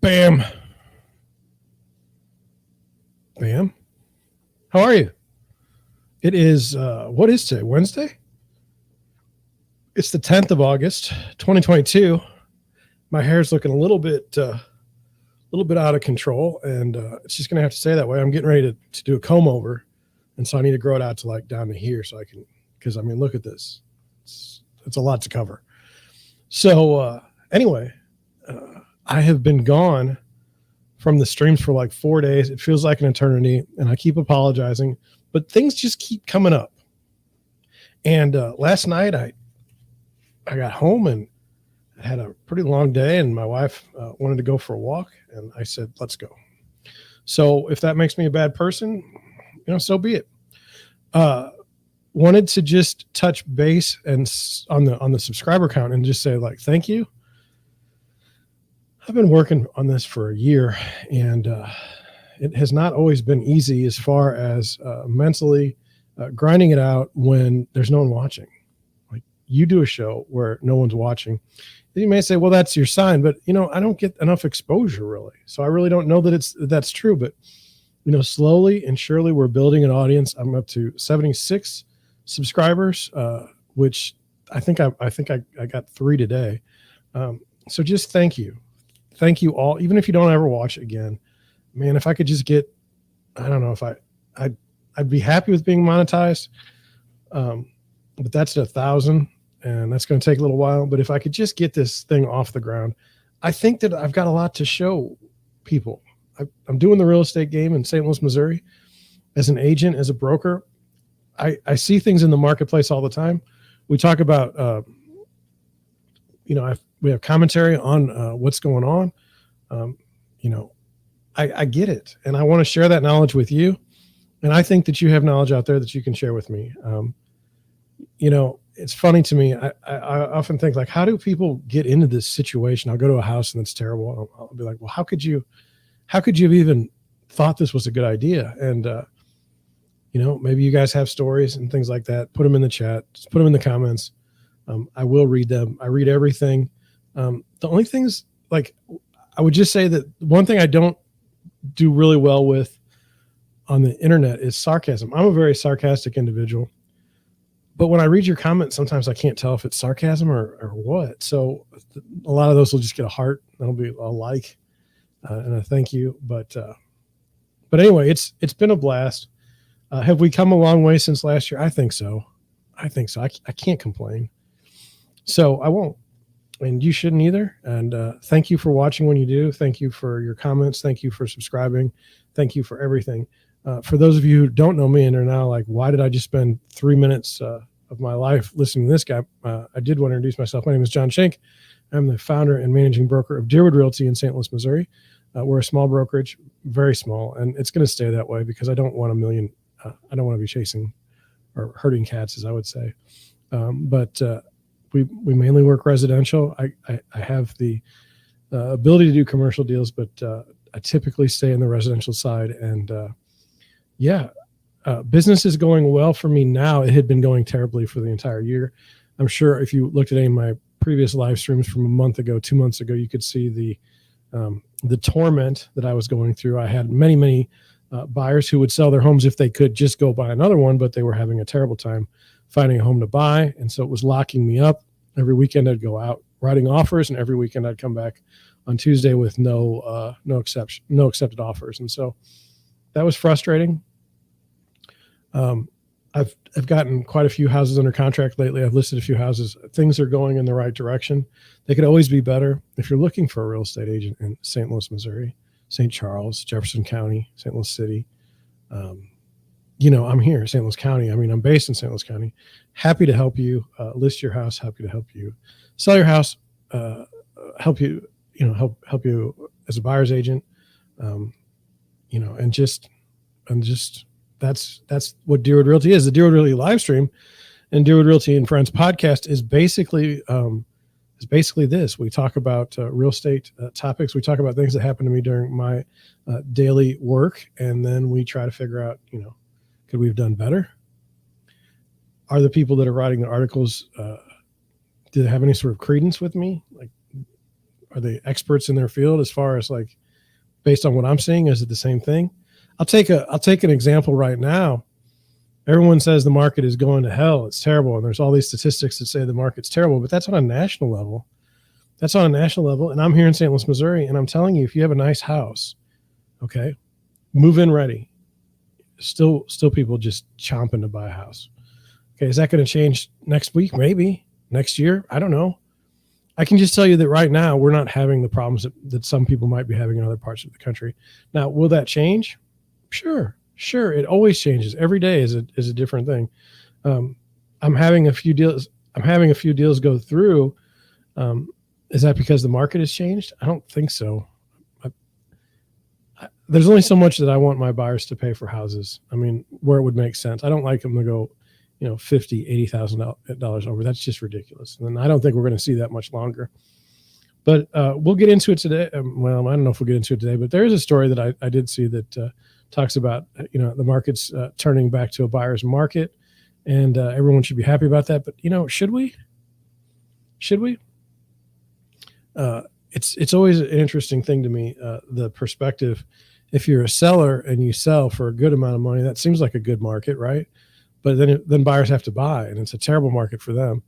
Bam. Bam. How are you? It is, what is today? Wednesday? It's the 10th of August, 2022. My hair's looking a little bit out of control, and it's just going to have to stay that way. I'm getting ready to do a comb over, and so I need to grow it out to like down to here so I can, because I mean, look at this. It's a lot to cover. So anyway, I have been gone from the streams for like 4 days. It feels like an eternity, and I keep apologizing, but things just keep coming up. And last night I got home and I had a pretty long day, and my wife wanted to go for a walk, and I said, let's go. So if that makes me a bad person, so be it. Wanted to just touch base and on the subscriber count and just say, like, thank you. I've been working on this for a year, and it has not always been easy as far as mentally grinding it out when there's no one watching. Like, you do a show where no one's watching. You may say, well, that's your sign, but I don't get enough exposure really. So I really don't know that that's true, but slowly and surely we're building an audience. I'm up to 76 subscribers, which I think I got 3 today. So just thank you all. Even if you don't ever watch it again, man, if I could just get, I don't know if I'd be happy with being monetized. But that's 1,000. And that's going to take a little while. But if I could just get this thing off the ground, I think that I've got a lot to show people. I'm doing the real estate game in St. Louis, Missouri. As an agent, as a broker, I see things in the marketplace all the time. We talk about, we have commentary on what's going on. I get it. And I want to share that knowledge with you. And I think that you have knowledge out there that you can share with me. It's funny to me. I often think, like, how do people get into this situation? I'll go to a house and it's terrible. I'll be like, well, how could you have even thought this was a good idea? And, maybe you guys have stories and things like that. Put them in the chat. Just put them in the comments. I will read them. I read everything. The only things, like, I would just say that one thing I don't do really well with on the internet is sarcasm. I'm a very sarcastic individual. But when I read your comments, sometimes I can't tell if it's sarcasm or what. So a lot of those will just get a heart. That'll be a like and a thank you. But anyway, it's been a blast. Have we come a long way since last year? I think so. I can't complain. So I won't. And you shouldn't either. And thank you for watching when you do. Thank you for your comments. Thank you for subscribing. Thank you for everything. For those of you who don't know me and are now like, why did I just spend 3 minutes of my life listening to this guy? I did want to introduce myself. My name is John Schenk. I'm the founder and managing broker of Deerwood Realty in St. Louis, Missouri. We're a small brokerage, very small, and it's going to stay that way because I don't want I don't want to be chasing or herding cats, as I would say. But we mainly work residential. I have the ability to do commercial deals, but I typically stay in the residential side. And business is going well for me now. It had been going terribly for the entire year. I'm sure if you looked at any of my previous live streams from a month ago, 2 months ago, you could see the torment that I was going through. I had many buyers who would sell their homes if they could just go buy another one, but they were having a terrible time finding a home to buy. And so it was locking me up. Every weekend I'd go out writing offers, and every weekend I'd come back on Tuesday with no accepted offers. And so that was frustrating. I've gotten quite a few houses under contract lately. I've listed a few houses. Things are going in the right direction. They could always be better. If you're looking for a real estate agent in St. Louis, Missouri, St. Charles, Jefferson County, St. Louis City, I'm here in St. Louis County. I mean, I'm based in St. Louis County. Happy to help you list your house. Happy to help you sell your house. Help you, help you as a buyer's agent. And just that's what Deerwood Realty is. The Deerwood Realty live stream and Deerwood Realty and Friends podcast is basically this. We talk about real estate topics. We talk about things that happen to me during my daily work, and then we try to figure out, could we have done better? Are the people that are writing the articles, do they have any sort of credence with me? Like, they experts in their field as far as like based on what I'm seeing? Is it the same thing? I'll take an example right now. Everyone says the market is going to hell. It's terrible. And there's all these statistics that say the market's terrible, but that's on a national level. That's on a national level. And I'm here in St. Louis, Missouri. And I'm telling you, if you have a nice house, okay, move in ready. Still people just chomping to buy a house. Okay. Is that going to change next week? Maybe next year. I don't know. I can just tell you that right now we're not having the problems that some people might be having in other parts of the country. Now, will that change? Sure. It always changes. Every day is a different thing. I'm having a few deals go through. Is that because the market has changed? I don't think so. There's only so much that I want my buyers to pay for houses. I mean, where it would make sense. I don't like them to go, $50,000, $80,000 over. That's just ridiculous. And I don't think we're going to see that much longer. But we'll get into it today. Well, I don't know if we'll get into it today, but there is a story that I did see that talks about, the market's turning back to a buyer's market, and everyone should be happy about that. But, should we? It's always an interesting thing to me, the perspective. If you're a seller and you sell for a good amount of money, that seems like a good market, right? But then buyers have to buy, and it's a terrible market for them.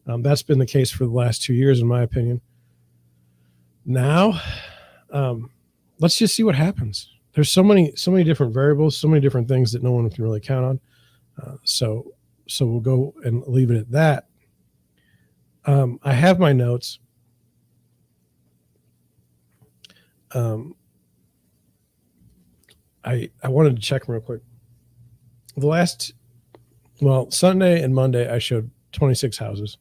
That's been the case for the last 2 years, in my opinion. Now, let's just see what happens. There's so many different variables, so many different things that no one can really count on. So we'll go and leave it at that. I have my notes. I wanted to check real quick. Sunday and Monday, I showed 26 houses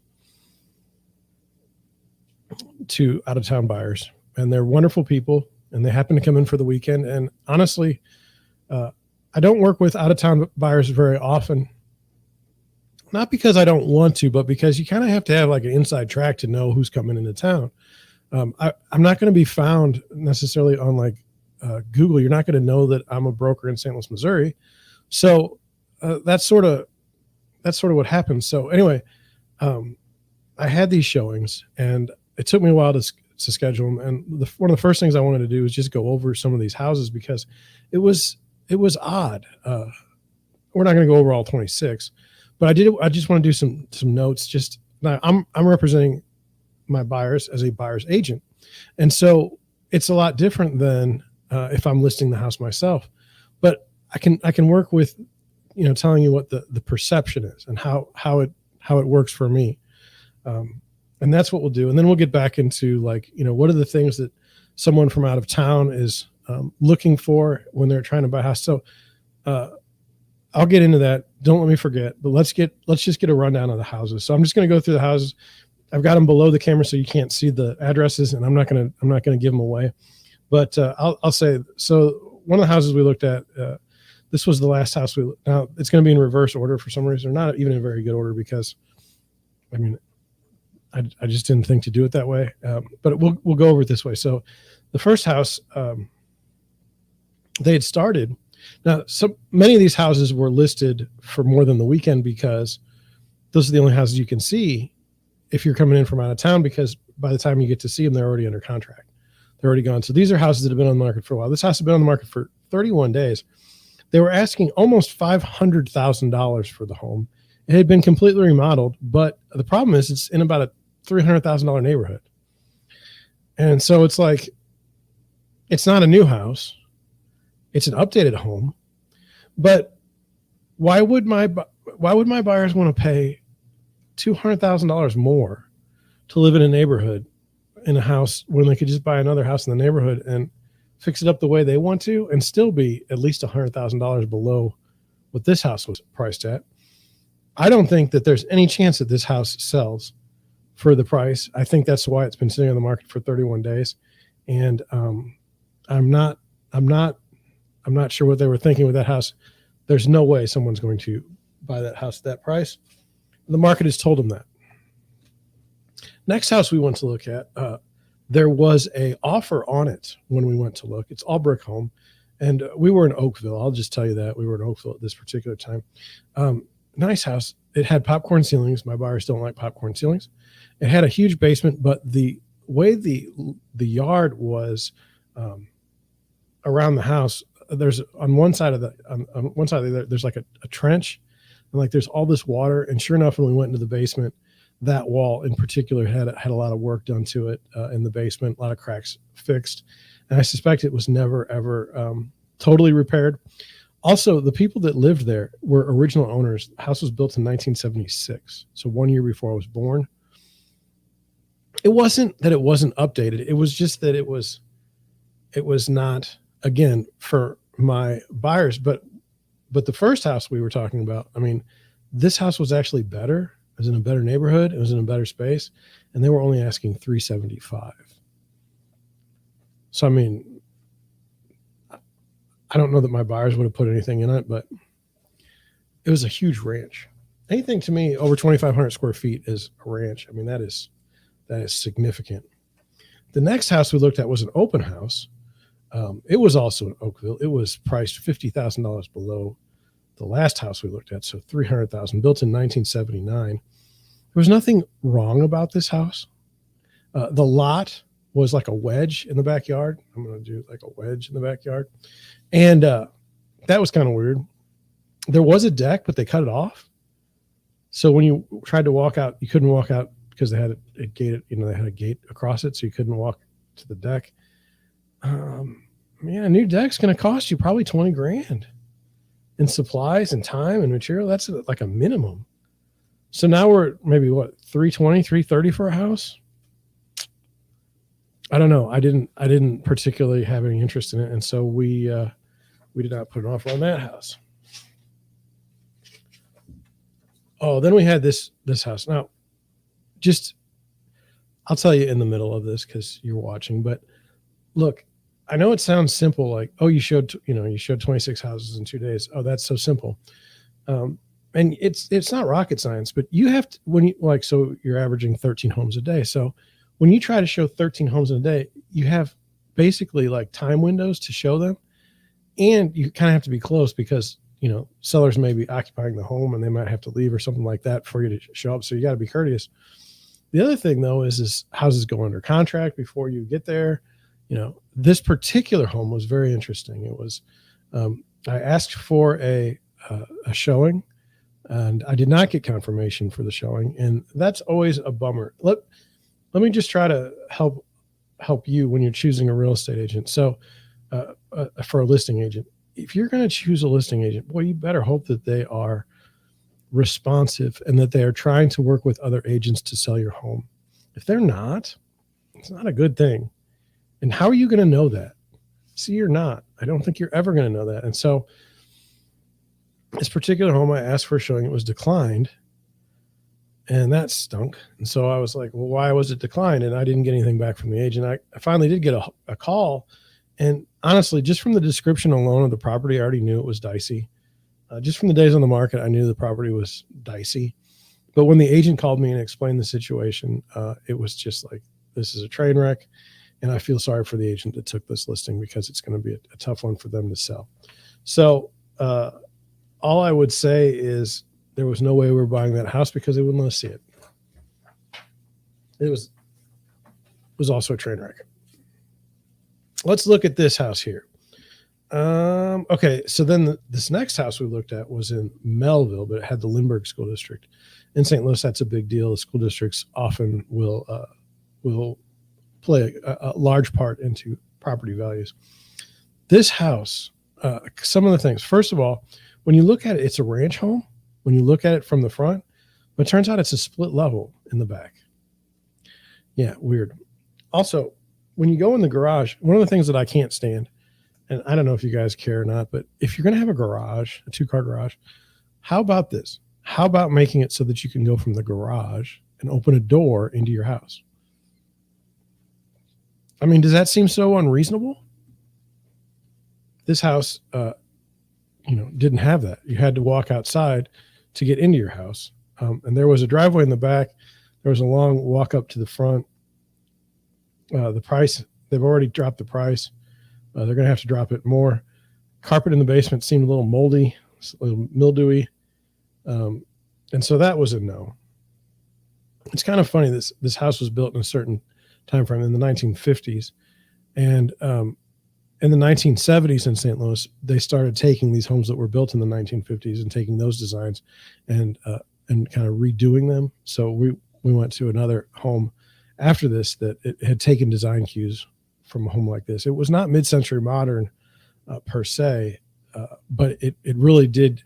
to out-of-town buyers, and they're wonderful people, and they happen to come in for the weekend. And honestly, I don't work with out-of-town buyers very often, not because I don't want to, but because you kind of have to have like an inside track to know who's coming into town. I'm not going to be found necessarily on like Google. You're not going to know that I'm a broker in St. Louis, Missouri. So that's sort of what happens. So anyway, I had these showings, and it took me a while to schedule them. And one of the first things I wanted to do was just go over some of these houses because it was odd. We're not going to go over all 26, but I just want to do some notes. Just now, I'm representing my buyers as a buyer's agent, and so it's a lot different than if I'm listing the house myself. But I can work with telling you what the perception is and how it works for me. And that's what we'll do. And then we'll get back into like, what are the things that someone from out of town is looking for when they're trying to buy a house. So I'll get into that. Don't let me forget, but let's just get a rundown of the houses. So I'm just going to go through the houses. I've got them below the camera so you can't see the addresses, and I'm not going to give them away, but I'll say, so one of the houses we looked at, this was the last house now it's going to be in reverse order for some reason, or not even in very good order, because I mean, I just didn't think to do it that way. But we'll go over it this way. So the first house, they had started. Now, so many of these houses were listed for more than the weekend because those are the only houses you can see if you're coming in from out of town, because by the time you get to see them, they're already under contract. They're already gone. So these are houses that have been on the market for a while. This house has been on the market for 31 days. They were asking almost $500,000 for the home. It had been completely remodeled, but the problem is it's in about a $300,000 neighborhood. And so it's like, it's not a new house. It's an updated home. But why would my buyers want to pay $200,000 more to live in a neighborhood, in a house, when they could just buy another house in the neighborhood and fix it up the way they want to and still be at least $100,000 below what this house was priced at? I don't think that there's any chance that this house sells for the price. I think that's why it's been sitting on the market for 31 days. And I'm not sure what they were thinking with that house. There's no way someone's going to buy that house at that price. The market has told them that. Next house we went to look at, there was a offer on it when we went to look. It's all brick home. And we were in Oakville. I'll just tell you that. We were in Oakville at this particular time. Nice house. It had popcorn ceilings. My buyers don't like popcorn ceilings. It had a huge basement, but the way the yard was around the house, there's on one side of on one side of there's like a trench, and like there's all this water. And sure enough, when we went into the basement, that wall in particular had a lot of work done to it in the basement, a lot of cracks fixed, and I suspect it was never ever totally repaired. Also, the people that lived there were original owners. The house was built in 1976, so 1 year before I was born. It wasn't that it wasn't updated. It was just that it was not, again, for my buyers. But the first house we were talking about, I mean, this house was actually better. It was in a better neighborhood. It was in a better space, and they were only asking $375. So I mean, I don't know that my buyers would have put anything in it, but it was a huge ranch. Anything to me over 2,500 square feet is a ranch. I mean, that is significant. The next house we looked at was an open house. It was also in Oakville. It was priced $50,000 below the last house we looked at, so $300,000, built in 1979. There was nothing wrong about this house. The lot was like a wedge in the backyard. I'm going to do like a wedge in the backyard. And that was kind of weird. There was a deck, but they cut it off. So when you tried to walk out, you couldn't walk out because they had a gate, they had a gate across it, so you couldn't walk to the deck. Man, a new deck's going to cost you probably 20 grand in supplies and time and material. That's like a minimum. So now we're maybe what, 320, 330 for a house? I don't know. I didn't particularly have any interest in it, and so we did not put an offer on that house. Oh, then we had this house. Now, just I'll tell you in the middle of this because you're watching, but look, I know it sounds simple, like, oh, you showed 26 houses in 2 days. Oh, that's so simple. And it's not rocket science, but you have to, so you're averaging 13 homes a day. So when you try to show 13 homes in a day, you have basically like time windows to show them. And you kind of have to be close because, sellers may be occupying the home and they might have to leave or something like that for you to show up. So you got to be courteous. The other thing though is houses go under contract before you get there. This particular home was very interesting. It was, I asked for a showing, and I did not get confirmation for the showing, and that's always a bummer. Let me just try to help you when you're choosing a real estate agent. So, for a listing agent, if you're going to choose a listing agent, boy, you better hope that they are responsive and that they are trying to work with other agents to sell your home. If they're not, it's not a good thing. And how are you going to know that? See, you're not. I don't think you're ever going to know that. And so this particular home, I asked for a showing. It was declined, and that stunk. And so I was like, well, why was it declined? And I didn't get anything back from the agent. I finally did get a call. And honestly, just from the description alone of the property, I already knew it was dicey. Just from the days on the market, I knew the property was dicey. But when the agent called me and explained the situation, it was just like, this is a train wreck. And I feel sorry for the agent that took this listing because it's going to be a tough one for them to sell. So all I would say is there was no way we were buying that house because they wouldn't let us see it. It was also a train wreck. Let's look at this house here. Okay, so then this next house we looked at was in Melville, but it had the Lindbergh School District. In St. Louis, that's a big deal. The school districts often will play a large part into property values. This house, some of the things. First of all, when you look at it, it's a ranch home. When you look at it from the front, but it turns out it's a split level in the back. Yeah, weird. Also, when you go in the garage, one of the things that I can't stand, and I don't know if you guys care or not, but if you're going to have a garage, a 2-car garage, how about this? How about making it so that you can go from the garage and open a door into your house? I mean, does that seem so unreasonable? This house, didn't have that. You had to walk outside to get into your house. And there was a driveway in the back. There was a long walk up to the front. The price, they've already dropped the price. They're going to have to drop it more. Carpet in the basement seemed a little moldy, a little mildewy. And so that was a no. It's kind of funny. This house was built in a certain time frame in the 1950s. And in the 1970s in St. Louis, they started taking these homes that were built in the 1950s and taking those designs and kind of redoing them. So we went to another home after this that it had taken design cues from a home like this. It was not mid-century modern per se, but it really did.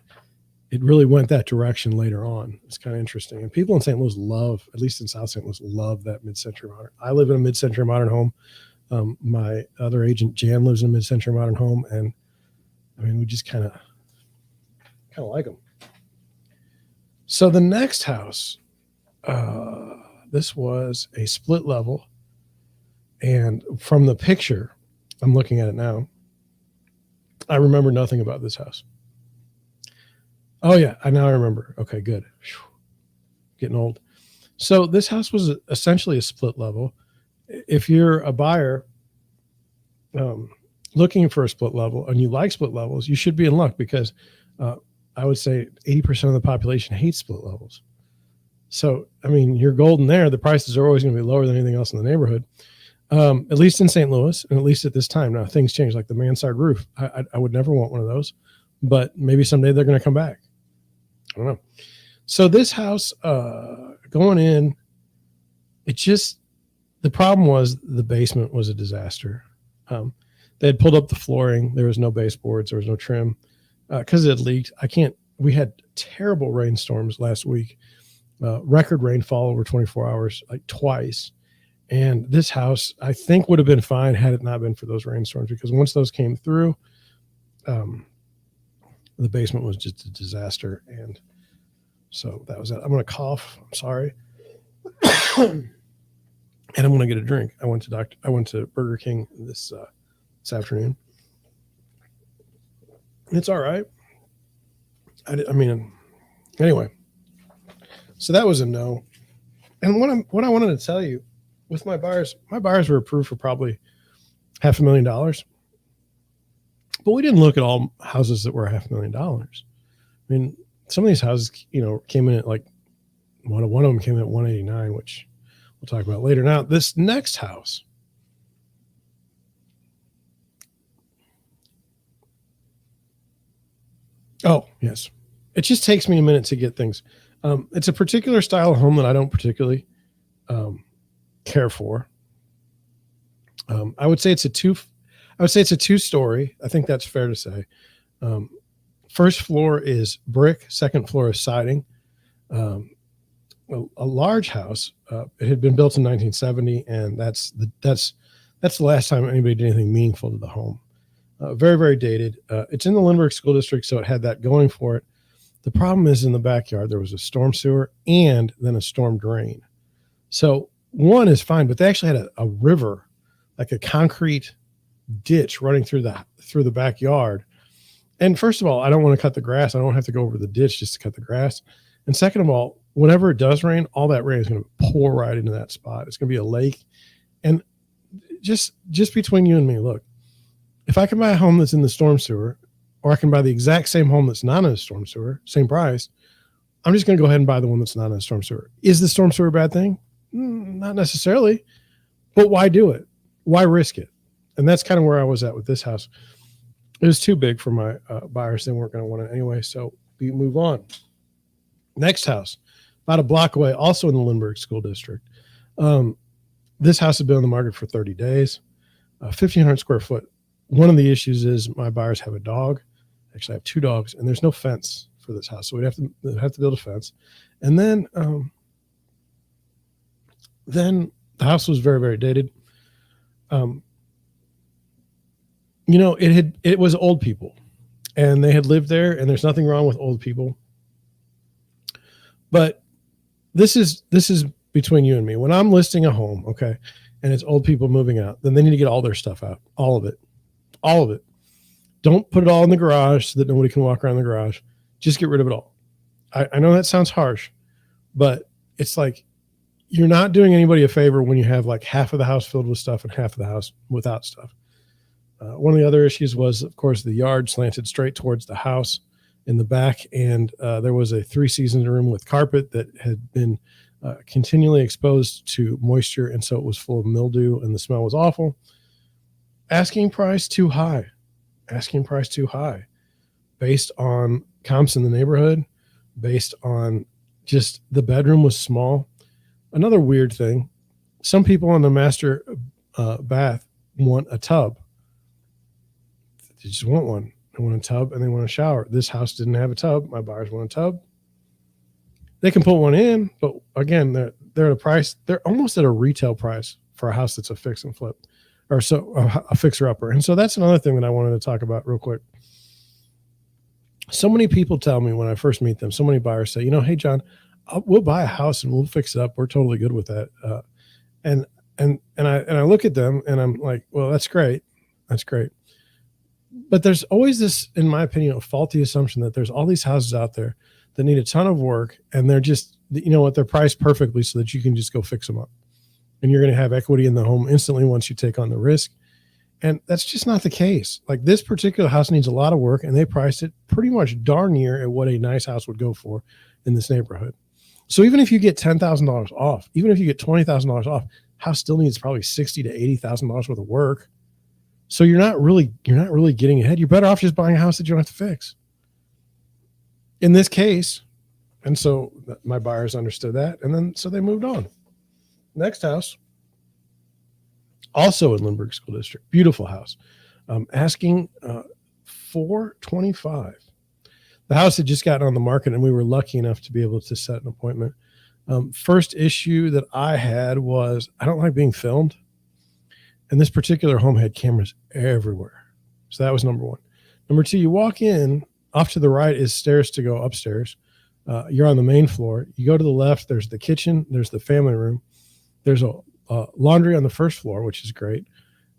It really went that direction later on. It's kind of interesting. And people in St. Louis love, at least in South St. Louis, love that mid-century modern. I live in a mid-century modern home. My other agent, Jan, lives in a mid-century modern home. And I mean, we just kind of like them. So the next house, this was a split level. And from the picture, I'm looking at it now, I remember nothing about this house. Oh, yeah, now I remember. Okay, good. Getting old. So this house was essentially a split level. If you're a buyer looking for a split level and you like split levels, you should be in luck because I would say 80% of the population hates split levels. So, I mean, you're golden there. The prices are always going to be lower than anything else in the neighborhood, at least in St. Louis, and at least at this time. Now, things change, like the mansard roof. I would never want one of those, but maybe someday they're going to come back. I don't know. So this house, going in, the problem was the basement was a disaster. They had pulled up the flooring. There was no baseboards. There was no trim because it had leaked. We had terrible rainstorms last week, record rainfall over 24 hours, like twice. And this house, I think, would have been fine had it not been for those rainstorms, because once those came through, the basement was just a disaster. And so that was it. I'm going to cough. I'm sorry. And I'm going to get a drink. I went to Burger King this afternoon. It's all right. I mean, anyway. So that was a no. And what I wanted to tell you with my buyers were approved for probably $500,000. But we didn't look at all houses that were $500,000. I mean, some of these houses, came in at like one of them came in at 189, which we'll talk about later. Now, this next house, oh yes, it just takes me a minute to get things. It's a particular style of home that I don't particularly care for. I would say it's a two-story. I think that's fair to say. First floor is brick. Second floor is siding. A large house. It had been built in 1970, and that's the last time anybody did anything meaningful to the home. Very, very dated. It's in the Lindbergh School District, so it had that going for it. The problem is in the backyard, there was a storm sewer and then a storm drain. So one is fine, but they actually had a river, like a concrete ditch running through the backyard. And first of all, I don't want to cut the grass. I don't have to go over the ditch just to cut the grass. And second of all, whenever it does rain, all that rain is going to pour right into that spot. It's going to be a lake. And just between you and me, look, if I can buy a home that's in the storm sewer, or I can buy the exact same home that's not in a storm sewer, same price, I'm just going to go ahead and buy the one that's not in a storm sewer. Is the storm sewer a bad thing? Not necessarily, but why do it? Why risk it? And that's kind of where I was at with this house. It was too big for my buyers. They weren't going to want it anyway, so we move on. Next house, about a block away, also in the Lindbergh School District. This house has been on the market for 30 days, 1,500 square foot. One of the issues is my buyers have a dog. Actually, I have two dogs, and there's no fence for this house, so we'd have to build a fence. And then the house was very, very dated. It was old people, and they had lived there, and there's nothing wrong with old people. But this is between you and me. When I'm listing a home, okay, and it's old people moving out, then they need to get all their stuff out, all of it. Don't put it all in the garage so that nobody can walk around the garage. Just get rid of it all. I know that sounds harsh, but it's like you're not doing anybody a favor when you have like half of the house filled with stuff and half of the house without stuff. One of the other issues was, of course, the yard slanted straight towards the house in the back, and there was a 3 seasons room with carpet that had been continually exposed to moisture, and so it was full of mildew, and the smell was awful. Asking price too high. Asking price too high, based on comps in the neighborhood, based on just the bedroom was small. Another weird thing: some people on the master bath want a tub. They just want one. They want a tub and they want a shower. This house didn't have a tub. My buyers want a tub. They can put one in, but again, they're at a price. They're almost at a retail price for a house that's a fix and flip, or so a fixer upper. And so that's another thing that I wanted to talk about real quick. So many people tell me when I first meet them, so many buyers say, hey, John, we'll buy a house and we'll fix it up. We're totally good with that. And I look at them and I'm like, well, that's great. That's great. But there's always this, in my opinion, a faulty assumption that there's all these houses out there that need a ton of work, and they're just, they're priced perfectly so that you can just go fix them up. And you're going to have equity in the home instantly once you take on the risk. And that's just not the case. Like, this particular house needs a lot of work, and they priced it pretty much darn near at what a nice house would go for in this neighborhood. So even if you get $10,000 off, even if you get $20,000 off, house still needs probably $60,000 to $80,000 worth of work. So you're not really getting ahead. You're better off just buying a house that you don't have to fix. In this case, and so my buyers understood that, and then so they moved on. Next house, also in Lindbergh School District, beautiful house, asking $425,000. The house had just gotten on the market, and we were lucky enough to be able to set an appointment. First issue that I had was I don't like being filmed. And this particular home had cameras everywhere. So that was number one. Number two, you walk in, off to the right is stairs to go upstairs. You're on the main floor. You go to the left, there's the kitchen, there's the family room. There's a laundry on the first floor, which is great.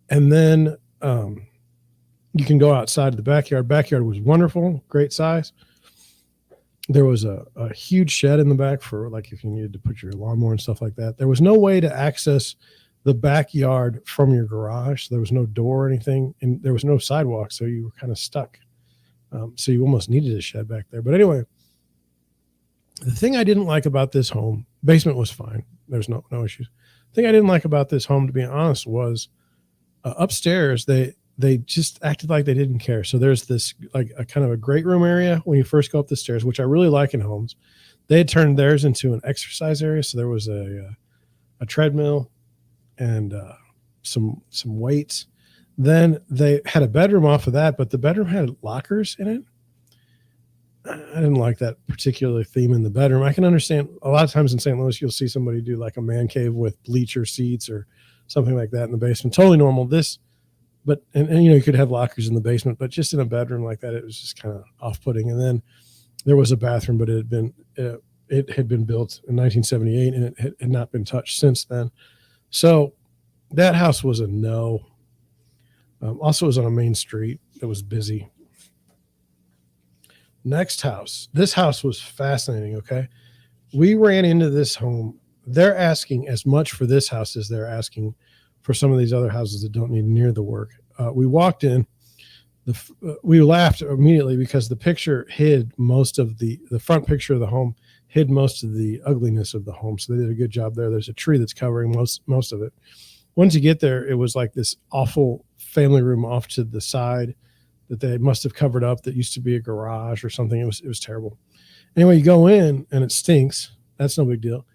And then you can go outside of the backyard. Backyard was wonderful, great size. There was a huge shed in the back for, like, if you needed to put your lawnmower and stuff like that. There was no way to access the backyard from your garage. There was no door or anything, and there was no sidewalk, so you were kind of stuck. So you almost needed a shed back there. But anyway, the thing I didn't like about this home, basement was fine. There's no issues. The thing I didn't like about this home, to be honest, was upstairs, they just acted like they didn't care. So there's this, like, a kind of a great room area when you first go up the stairs, which I really like in homes. They had turned theirs into an exercise area. So there was a treadmill and some weights. Then they had a bedroom off of that, but the bedroom had lockers in it. I didn't like that particular theme in the bedroom. I can understand a lot of times in St. Louis, you'll see somebody do like a man cave with bleacher seats or something like that in the basement. Totally normal. But you could have lockers in the basement, but just in a bedroom like that, it was just kind of off-putting. And then there was a bathroom, but it had been built in 1978 and it had not been touched since then. So that house was a no. Also, it was on a main street that was busy. Next house. This house was fascinating, okay? We ran into this home. They're asking as much for this house as they're asking for some of these other houses that don't need near the work. We walked in. We laughed immediately because the picture hid most of the front picture of the home hid most of the ugliness of the home. So they did a good job there. There's a tree that's covering most of it. Once you get there, it was like this awful family room off to the side that they must have covered up that used to be a garage or something. It was terrible. Anyway, you go in and it stinks. That's no big deal.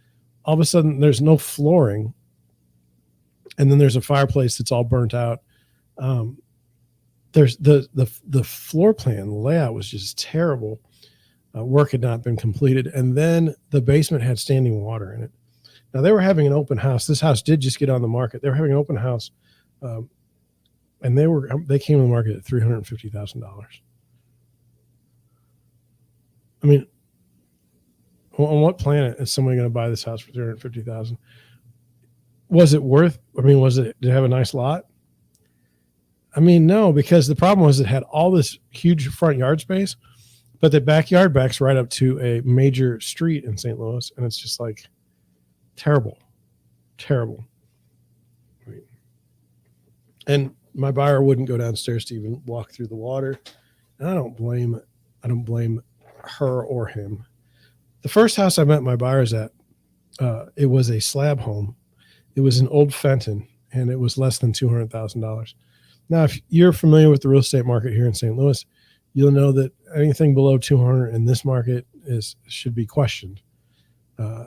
All of a sudden, there's no flooring. And then there's a fireplace that's all burnt out. There's the floor plan, the layout was just terrible. Work had not been completed. And then the basement had standing water in it. Now, they were having an open house. This house did just get on the market. They were having an open house. And they came to the market at $350,000. I mean, on what planet is somebody going to buy this house for $350,000? Was it worth? I mean, did it have a nice lot? I mean, no, because the problem was it had all this huge front yard space, but the backyard backs right up to a major street in St. Louis, and it's just like terrible. I mean, and my buyer wouldn't go downstairs to even walk through the water. And I don't blame her or him. The first house I met my buyers at, It was a slab home. It was in Old Fenton, and it was less than $200,000. Now, if you're familiar with the real estate market here in St. Louis, you'll know that anything below 200 in this market should be questioned. Uh,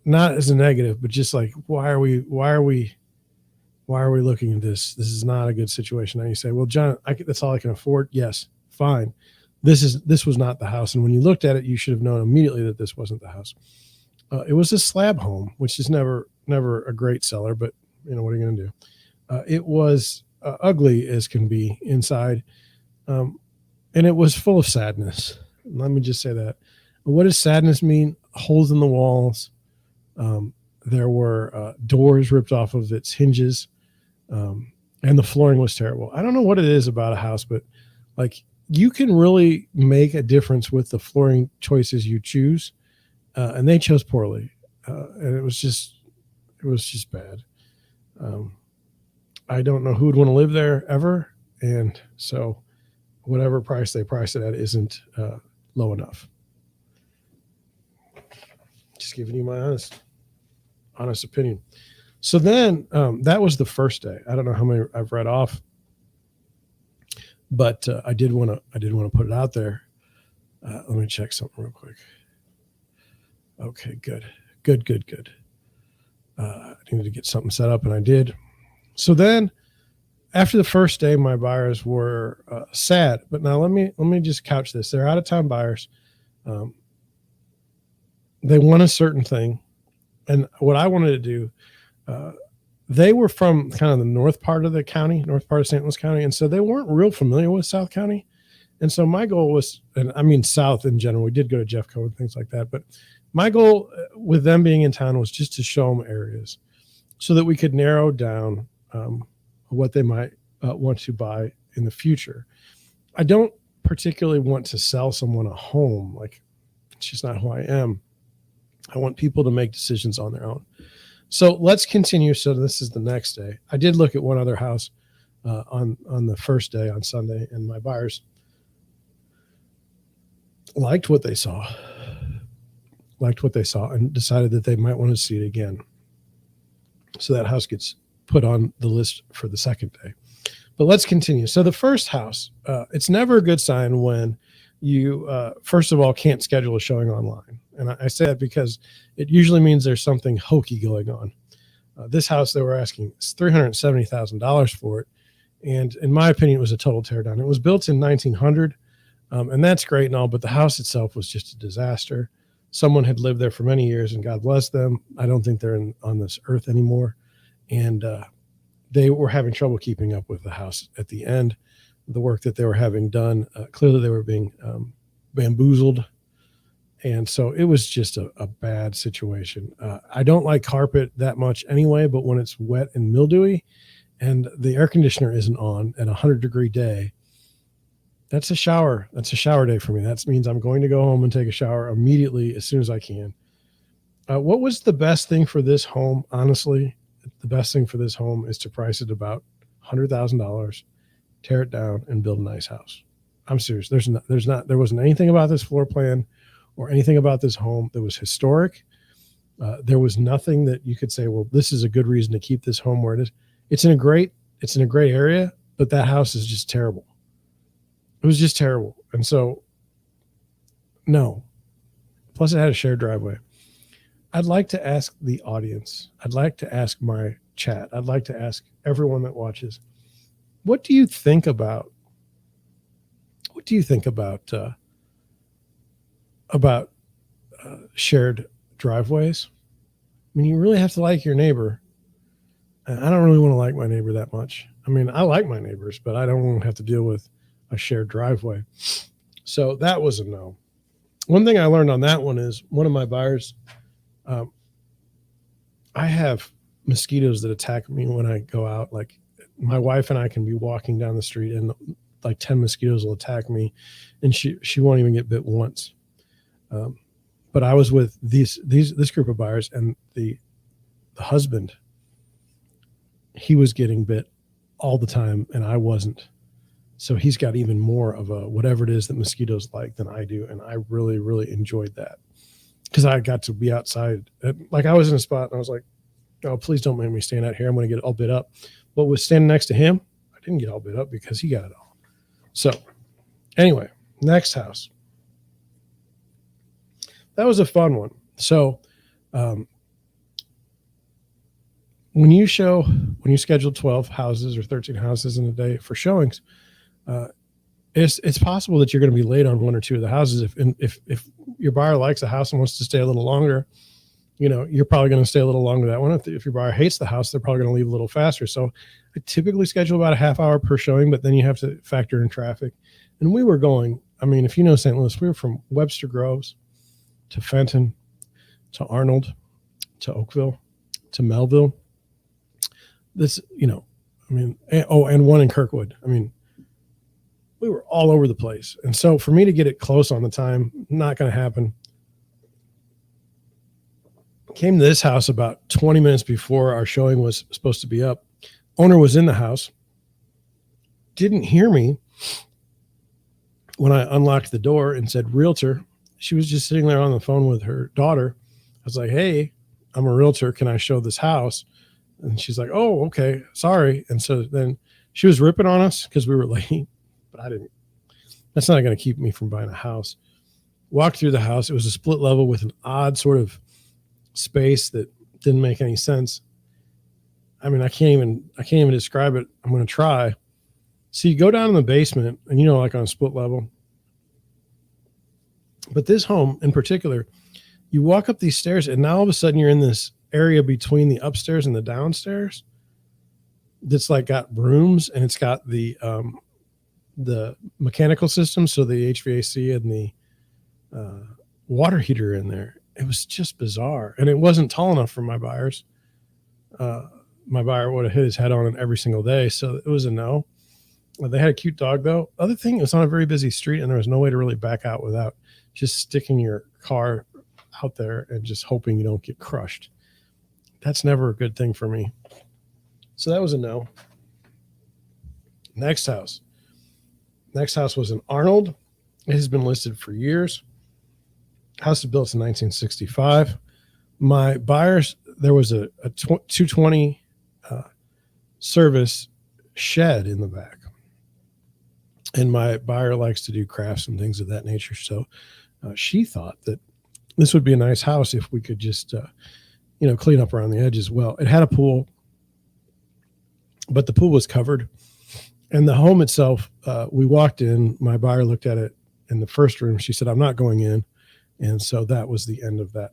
Not as a negative, but just like why are we looking at this? This is not a good situation. And you say, well, John, that's all I can afford. Yes, fine. This was not the house, and when you looked at it, you should have known immediately that this wasn't the house. It was a slab home, which is never a great seller, but what are you going to do? It was ugly as can be inside, and it was full of sadness. Let me just say that. What does sadness mean? Holes in the walls. There were doors ripped off of its hinges, and the flooring was terrible. I don't know what it is about a house, but like you can really make a difference with the flooring choices you choose, and they chose poorly, and it was just bad. I don't know who would want to live there ever, and so whatever price they price it at isn't low enough. Just giving you my honest opinion. So then that was the first day. I don't know how many I've read off, but I did want to put it out there. Let me check something real quick. Okay, good. I needed to get something set up, and I did. So then, after the first day, my buyers were sad. But now let me just couch this. They're out of town buyers. They want a certain thing, and what I wanted to do. They were from kind of the north part of the county, north part of St. Louis County, and so they weren't real familiar with South County. And so my goal was, and I mean South in general, we did go to Jeffco and things like that, but my goal with them being in town was just to show them areas so that we could narrow down what they might want to buy in the future. I don't particularly want to sell someone a home. Like, it's just not who I am. I want people to make decisions on their own. So let's continue. So this is the next day. I did look at one other house on the first day on Sunday, and my buyers liked what they saw and decided that they might want to see it again. So that house gets put on the list for the second day. But let's continue. So the first house, it's never a good sign when you, first of all, can't schedule a showing online. And I say that because it usually means there's something hokey going on. This house, they were asking $370,000 for it. And in my opinion, it was a total teardown. It was built in 1900, and that's great and all, but the house itself was just a disaster. Someone had lived there for many years, and God bless them. I don't think they're on this earth anymore. And they were having trouble keeping up with the house at the end. The work that they were having done, clearly they were being bamboozled. And so it was just a bad situation. I don't like carpet that much anyway, but when it's wet and mildewy and the air conditioner isn't on at 100-degree day, that's a shower. That's a shower day for me. That means I'm going to go home and take a shower immediately as soon as I can. What was the best thing for this home? Honestly, the best thing for this home is to price it about $100,000, tear it down, and build a nice house. I'm serious. There wasn't anything about this floor plan or anything about this home that was historic. There was nothing that you could say, well, this is a good reason to keep this home where it is. It's in a great area, but that house is just terrible. It was just terrible. And so, no. Plus it had a shared driveway. I'd like to ask the audience. I'd like to ask my chat. I'd like to ask everyone that watches, what do you think about shared driveways? I mean, you really have to like your neighbor. I don't really want to like my neighbor that much. I mean, I like my neighbors, but I don't want to have to deal with a shared driveway. So that was a no. One thing I learned on that one is one of my buyers, I have mosquitoes that attack me when I go out. Like, my wife and I can be walking down the street and like 10 mosquitoes will attack me, and she won't even get bit once. But I was with this group of buyers, and the husband, he was getting bit all the time, and I wasn't. So he's got even more of a whatever it is that mosquitoes like than I do, and I really, really enjoyed that. because I got to be outside. Like I was in a spot and I was like, oh, please don't make me stand out here. I'm going to get all bit up. But was standing next to him, I didn't get all bit up because he got it all. So anyway, next house. That was a fun one. So when you schedule 12 houses or 13 houses in a day for showings, it's possible that you're going to be late on one or two of the houses. If your buyer likes a house and wants to stay a little longer, you're probably going to stay a little longer that one. If your buyer hates the house, they're probably going to leave a little faster. So I typically schedule about a half hour per showing, but then you have to factor in traffic. And we were going, I mean, if you know St. Louis, we were from Webster Groves to Fenton to Arnold to Oakville to Melville. This, and one in Kirkwood. I mean, we were all over the place. And so for me to get it close on the time, not going to happen. Came to this house about 20 minutes before our showing was supposed to be up. Owner was in the house, didn't hear me when I unlocked the door and said realtor. She was just sitting there on the phone with her daughter. I was like, hey, I'm a realtor. Can I show this house? And she's like, oh, okay, sorry. And so then she was ripping on us because we were late, but I didn't. That's not going to keep me from buying a house. Walked through the house. It was a split level with an odd sort of space that didn't make any sense. I mean, I can't even describe it. I'm going to try. So you go down in the basement and, like on a split level, but this home in particular, you walk up these stairs and now all of a sudden you're in this area between the upstairs and the downstairs that's like got rooms, and it's got the mechanical system. So the HVAC and the water heater in there. It was just bizarre. And it wasn't tall enough for my buyers. My buyer would have hit his head on it every single day. So it was a no. They had a cute dog though. Other thing, it was on a very busy street and there was no way to really back out without just sticking your car out there and just hoping you don't get crushed. That's never a good thing for me. So that was a no. Next house was in Arnold. It has been listed for years. House was built in 1965. My buyers, there was a 220 service shed in the back. And my buyer likes to do crafts and things of that nature. So she thought that this would be a nice house if we could just, clean up around the edges. Well, it had a pool, but the pool was covered. And the home itself, we walked in, my buyer looked at it in the first room. She said, I'm not going in. And so that was the end of that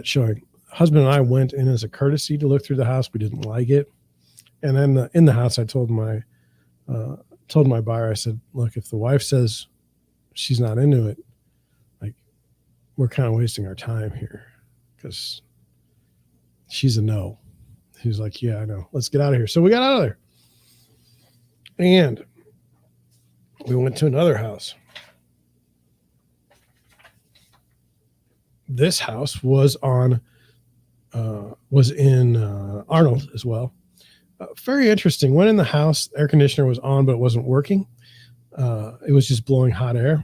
showing. Husband and I went in as a courtesy to look through the house. We didn't like it. And then in the house, I told my buyer, I said, look, if the wife says she's not into it, like, we're kind of wasting our time here because she's a no. He was like, yeah, I know. Let's get out of here. So we got out of there. And we went to another house. This house was in Arnold as well. Very interesting. Went in the house, air conditioner was on, but it wasn't working. It was just blowing hot air.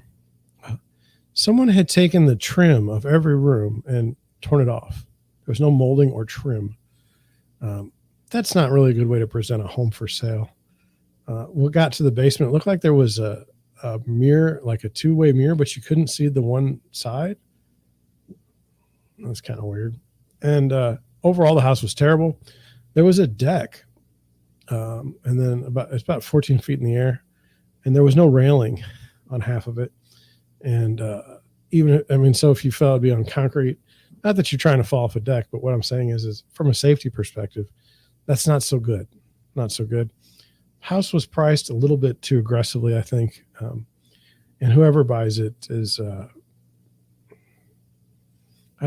Someone had taken the trim of every room and torn it off. There was no molding or trim. That's not really a good way to present a home for sale. We got to the basement. It looked like there was a mirror, like a two-way mirror, but you couldn't see the one side. That's kind of weird. And overall, the house was terrible. There was a deck, and then it's about 14 feet in the air, and there was no railing on half of it. And so if you fell, it'd be on concrete. Not that you're trying to fall off a deck, but what I'm saying is from a safety perspective, that's not so good. Not so good. House was priced a little bit too aggressively, I think. And whoever buys it is, I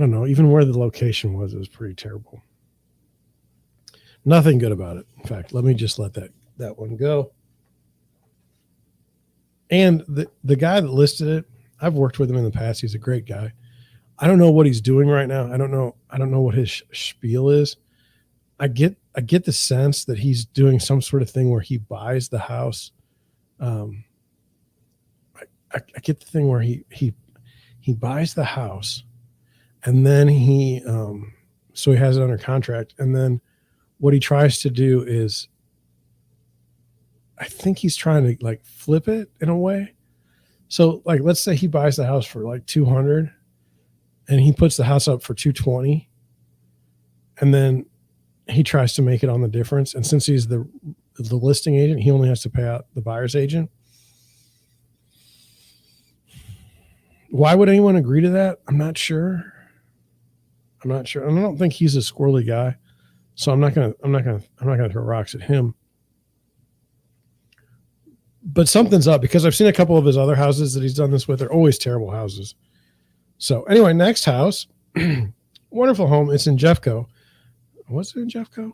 don't know, even where the location was, it was pretty terrible. Nothing good about it. In fact, let me just let that one go. And the guy that listed it, I've worked with him in the past. He's a great guy. I don't know what he's doing right now. I don't know what his spiel is. I get the sense that he's doing some sort of thing where he buys the house. I get the thing where he He buys the house, and then so he has it under contract. And then what he tries to do is, I think he's trying to like flip it in a way. So like, let's say he buys the house for like 200 and he puts the house up for 220. And then he tries to make it on the difference. And since he's the listing agent, he only has to pay out the buyer's agent. Why would anyone agree to that? I'm not sure. And I don't think he's a squirrely guy. So I'm not gonna throw rocks at him. But something's up, because I've seen a couple of his other houses that he's done this with. They're always terrible houses. So anyway, next house, wonderful home. It's in Jeffco. Was it in Jeffco?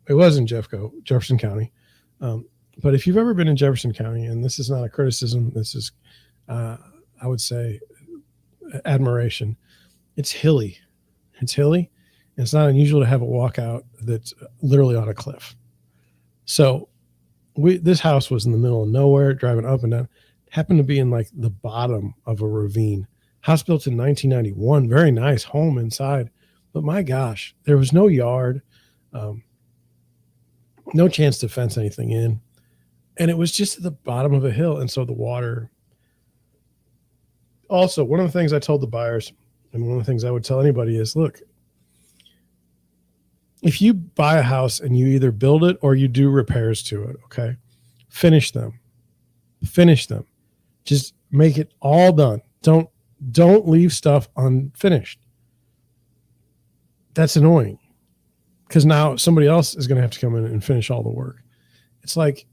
It was in Jeffco, Jefferson County. But if you've ever been in Jefferson County, and this is not a criticism, this is, I would say, admiration. It's hilly. It's hilly. And it's not unusual to have a walkout that's literally on a cliff. So this house was in the middle of nowhere, driving up and down. It happened to be in like the bottom of a ravine. House built in 1991. Very nice home inside. But my gosh, there was no yard, no chance to fence anything in. And it was just at the bottom of a hill. And so the water. Also, one of the things I told the buyers, and one of the things I would tell anybody is, look, if you buy a house and you either build it or you do repairs to it, okay, finish them. Just make it all done. Don't leave stuff unfinished. That's annoying, because now somebody else is going to have to come in and finish all the work. It's like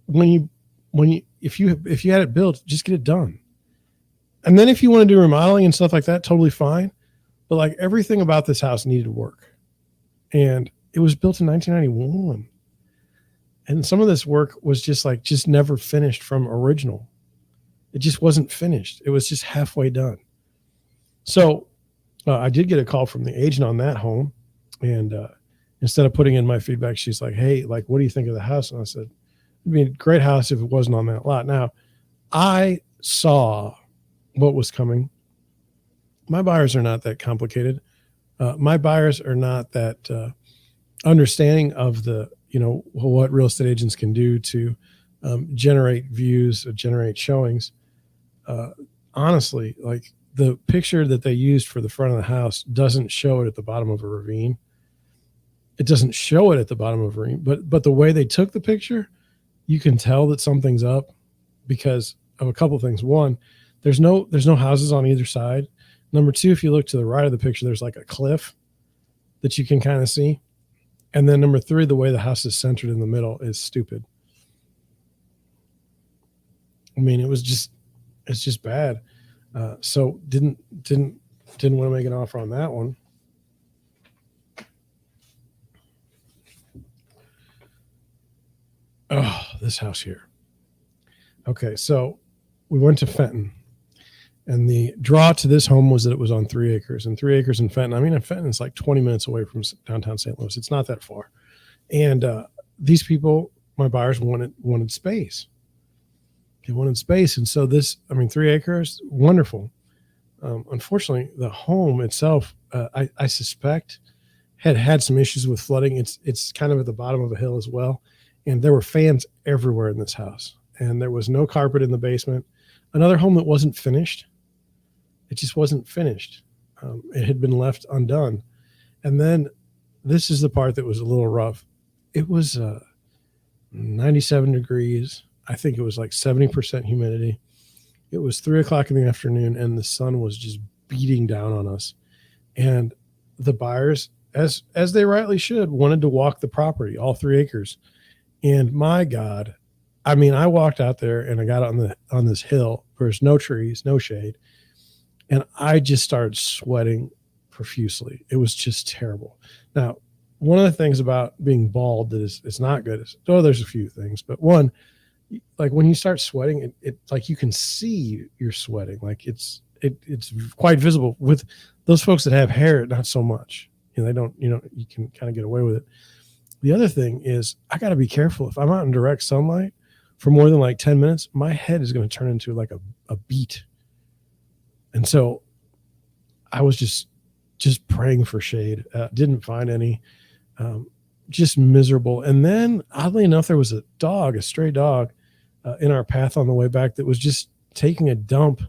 if you had it built, just get it done. And then if you want to do remodeling and stuff like that, totally fine. But like, everything about this house needed work. And it was built in 1991. And some of this work was just never finished from original. It just wasn't finished. It was just halfway done. So I did get a call from the agent on that home. And instead of putting in my feedback, she's like, hey, like, what do you think of the house? And I said, it'd be a great house if it wasn't on that lot. Now, I saw what was coming. My buyers are not that complicated. My buyers are not that understanding of what real estate agents can do to generate views, generate showings. Honestly, like, the picture that they used for the front of the house doesn't show it at the bottom of a ravine. It doesn't show it at the bottom of a ravine, but the way they took the picture, you can tell that something's up because of a couple of things. One, there's no houses on either side. Number two, if you look to the right of the picture, there's like a cliff that you can kind of see. And then number three, the way the house is centered in the middle is stupid. I mean, it's just bad. So didn't want to make an offer on that one. Oh, this house here. Okay, so we went to Fenton, and the draw to this home was that it was on 3 acres, and 3 acres in Fenton. I mean, Fenton is like 20 minutes away from downtown St. Louis. It's not that far. And these people, my buyers, wanted space. They wanted space. And so 3 acres, wonderful. Unfortunately, the home itself, I suspect, had some issues with flooding. It's kind of at the bottom of a hill as well. And there were fans everywhere in this house. And there was no carpet in the basement. Another home that wasn't finished. It just wasn't finished. It had been left undone. And then this is the part that was a little rough. It was 97 degrees. I think it was like 70% humidity. It was 3:00 in the afternoon, and the sun was just beating down on us. And the buyers, as they rightly should, wanted to walk the property, all 3 acres. And my God, I mean, I walked out there and I got on this hill. There's no trees, no shade. And I just started sweating profusely. It was just terrible. Now, one of the things about being bald that it's not good is, there's a few things, but one, like when you start sweating, it like you can see you're sweating. Like it's quite visible. With those folks that have hair, not so much. They don't, you can kind of get away with it. The other thing is, I got to be careful. If I'm out in direct sunlight for more than like 10 minutes, my head is going to turn into like a beet. And so I was just praying for shade. Didn't find any. Um, just miserable. And then, oddly enough, there was a stray dog, in our path on the way back that was just taking a dump,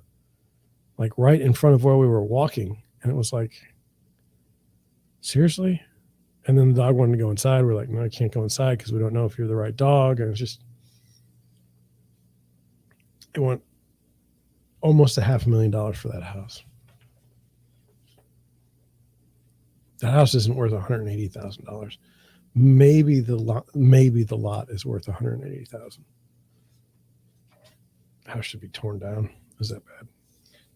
like right in front of where we were walking. And it was like, seriously? And then the dog wanted to go inside. We're like, no, I can't go inside because we don't know if you're the right dog. And it went almost $500,000 for that house. That house isn't worth $180,000. Maybe the lot is worth $180,000. House should be torn down. Is that bad?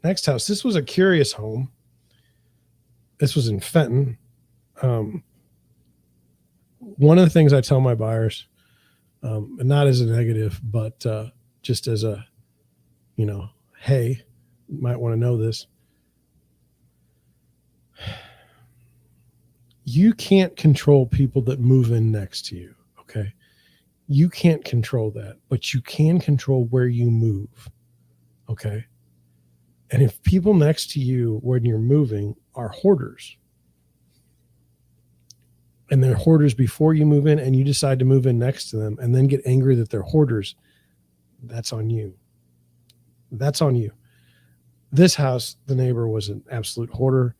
Next house. This was a curious home. This was in Fenton. One of the things I tell my buyers, and not as a negative, but just as a, hey, you might want to know this. You can't control people that move in next to you, okay? You can't control that, but you can control where you move, okay? And if people next to you when you're moving are hoarders, and they're hoarders before you move in, and you decide to move in next to them and then get angry that they're hoarders, that's on you. That's on you. This house, the neighbor was an absolute hoarder.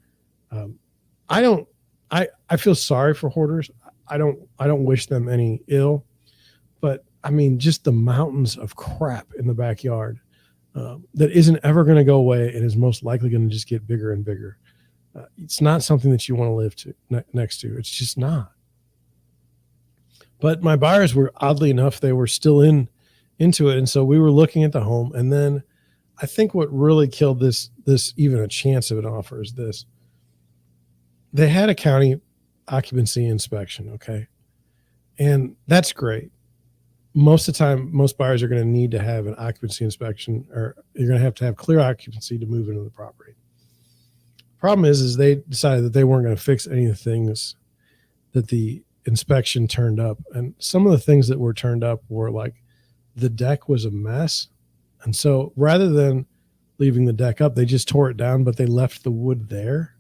I feel sorry for hoarders. I don't wish them any ill, but I mean, just the mountains of crap in the backyard that isn't ever going to go away and is most likely going to just get bigger and bigger. It's not something that you want to live next to. It's just not. But my buyers were, oddly enough, they were still into it, and so we were looking at the home. And then I think what really killed this even a chance of an offer is this: they had a county occupancy inspection, okay, and that's great. Most of the time, most buyers are going to need to have an occupancy inspection, or you're going to have clear occupancy to move into the property. Problem is they decided that they weren't going to fix any of the things that the inspection turned up. And some of the things that were turned up were like the deck was a mess. And so rather than leaving the deck up, they just tore it down, but they left the wood there.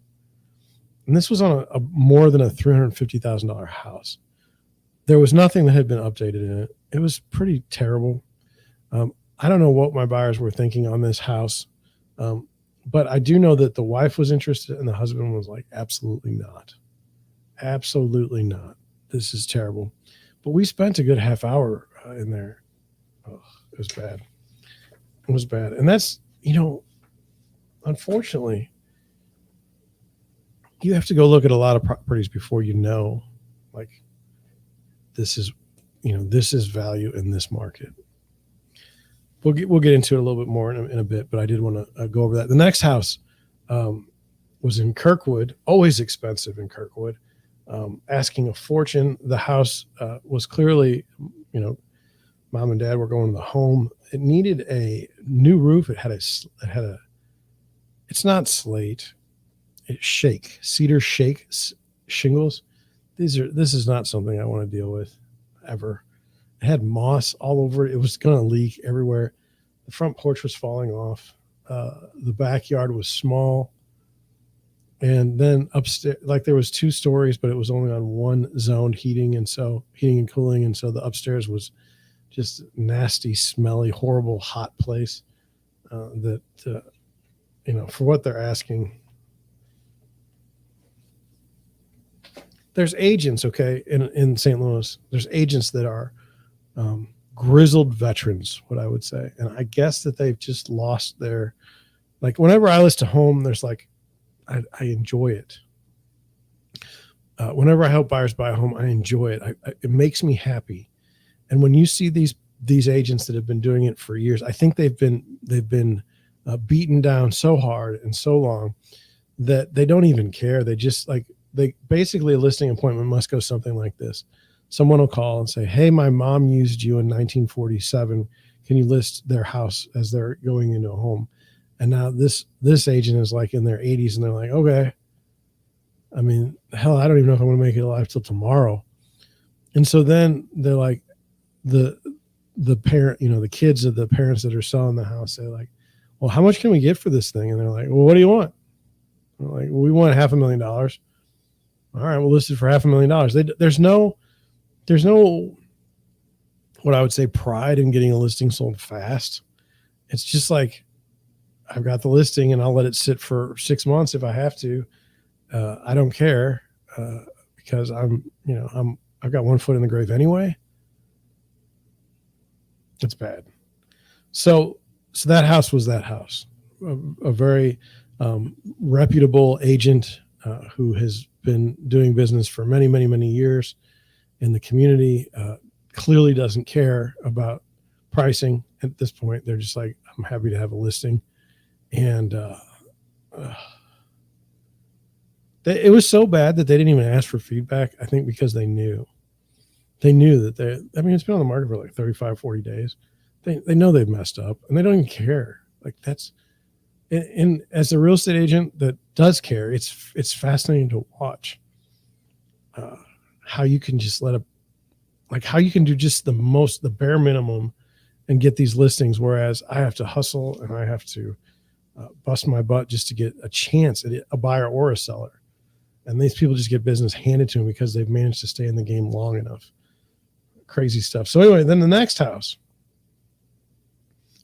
And this was on a more than a $350,000 house. There was nothing that had been updated in it. It was pretty terrible. I don't know what my buyers were thinking on this house. But I do know that the wife was interested and the husband was like, absolutely not. Absolutely not. This is terrible. But we spent a good half hour in there. Oh, it was bad. It was bad. And that's, unfortunately, you have to go look at a lot of properties before you know, like, this is value in this market. We'll get into it a little bit more in a bit, but I did want to go over that. The next house was in Kirkwood, always expensive in Kirkwood, asking a fortune. The house was clearly, mom and dad were going to the home. It needed a new roof. It had it's not slate, it's cedar shake shingles. This is not something I want to deal with ever. It had moss all over it. It was going to leak everywhere. The front porch was falling off. The backyard was small. And then upstairs, like there was 2 stories, but it was only on one zoned heating and cooling. And so the upstairs was just nasty, smelly, horrible, hot place that, for what they're asking. There's agents, okay, in St. Louis. There's agents that are grizzled veterans, what I would say. And I guess that they've just lost their, like, whenever I list a home, there's like, I enjoy it. Whenever I help buyers buy a home, I enjoy it. It makes me happy. And when you see these agents that have been doing it for years, I think they've been beaten down so hard and so long that they don't even care. They just basically a listing appointment must go something like this. Someone will call and say, hey, my mom used you in 1947. Can you list their house as they're going into a home? And now this agent is like in their 80s and they're like, okay. I mean, hell, I don't even know if I'm going to make it alive till tomorrow. And so then they're like, the parent, the kids of the parents that are selling the house, they're like, well, how much can we get for this thing? And they're like, well, what do you want? I'm like, well, we want $500,000. All right, we'll list it for $500,000. There's no, what I would say, pride in getting a listing sold fast. It's just like, I've got the listing and I'll let it sit for 6 months if I have to. I don't care because I've got one foot in the grave anyway. It's bad. So that house was that house, a very reputable agent who has been doing business for many, many, many years in the community. Clearly doesn't care about pricing at this point. They're just like, I'm happy to have a listing. And it was so bad that they didn't even ask for feedback, I think, because they knew that it's been on the market for like 35, 40 days. They know they've messed up and they don't even care. Like that's, and as a real estate agent that does care, it's fascinating to watch how you can just how you can do just the bare minimum and get these listings. Whereas I have to hustle and I have to bust my butt just to get a chance at a buyer or a seller. And these people just get business handed to them because they've managed to stay in the game long enough. Crazy stuff. So anyway, then the next house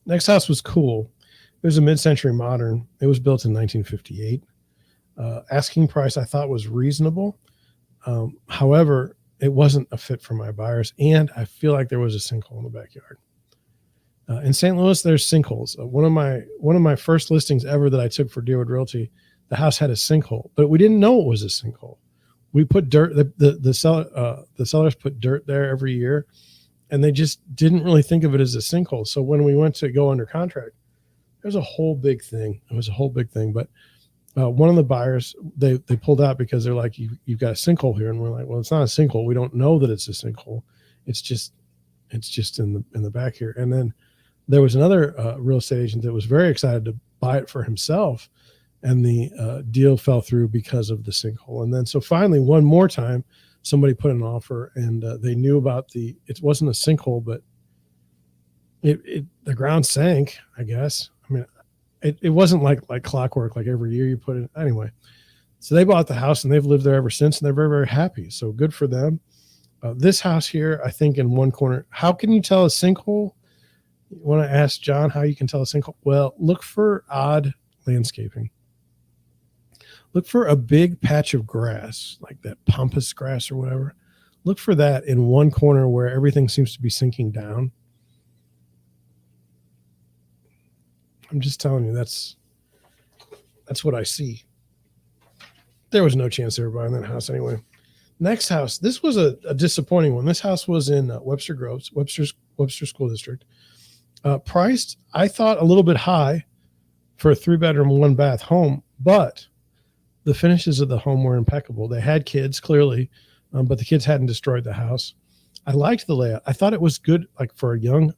was cool. It was a mid-century modern. It was built in 1958. Asking price I thought was reasonable. However, it wasn't a fit for my buyers, and I feel like there was a sinkhole in the backyard. In St. Louis, there's sinkholes. One of my first listings ever that I took for Deerwood Realty, the house had a sinkhole, but we didn't know it was a sinkhole. We put dirt. The sellers put dirt there every year, and they just didn't really think of it as a sinkhole. So when we went to go under contract, there's a whole big thing. It was a whole big thing. But one of the buyers, they pulled out because they're like, you've got a sinkhole here, and we're like, well, it's not a sinkhole. We don't know that it's a sinkhole. It's just in the back here. And then there was another real estate agent that was very excited to buy it for himself, and the deal fell through because of the sinkhole. And then so finally, one more time, somebody put an offer, and they knew about it wasn't a sinkhole, but the ground sank, I guess. I mean, it wasn't like clockwork, like every year you put it anyway. So they bought the house and they've lived there ever since, and they're very, very happy. So good for them. This house here, I think in one corner, how can you tell a sinkhole? You want to ask John how you can tell a sinkhole? Well, look for odd landscaping. Look for a big patch of grass, like that pampas grass or whatever. Look for that in one corner where everything seems to be sinking down. I'm just telling you, that's what I see. There was no chance they were buying that house anyway. Next house, this was a disappointing one. This house was in Webster Groves, Webster School District. Priced, I thought, a little bit high for a 3-bedroom, 1-bath home, but the finishes of the home were impeccable. They had kids, clearly, but the kids hadn't destroyed the house. I liked the layout. I thought it was good, like for a young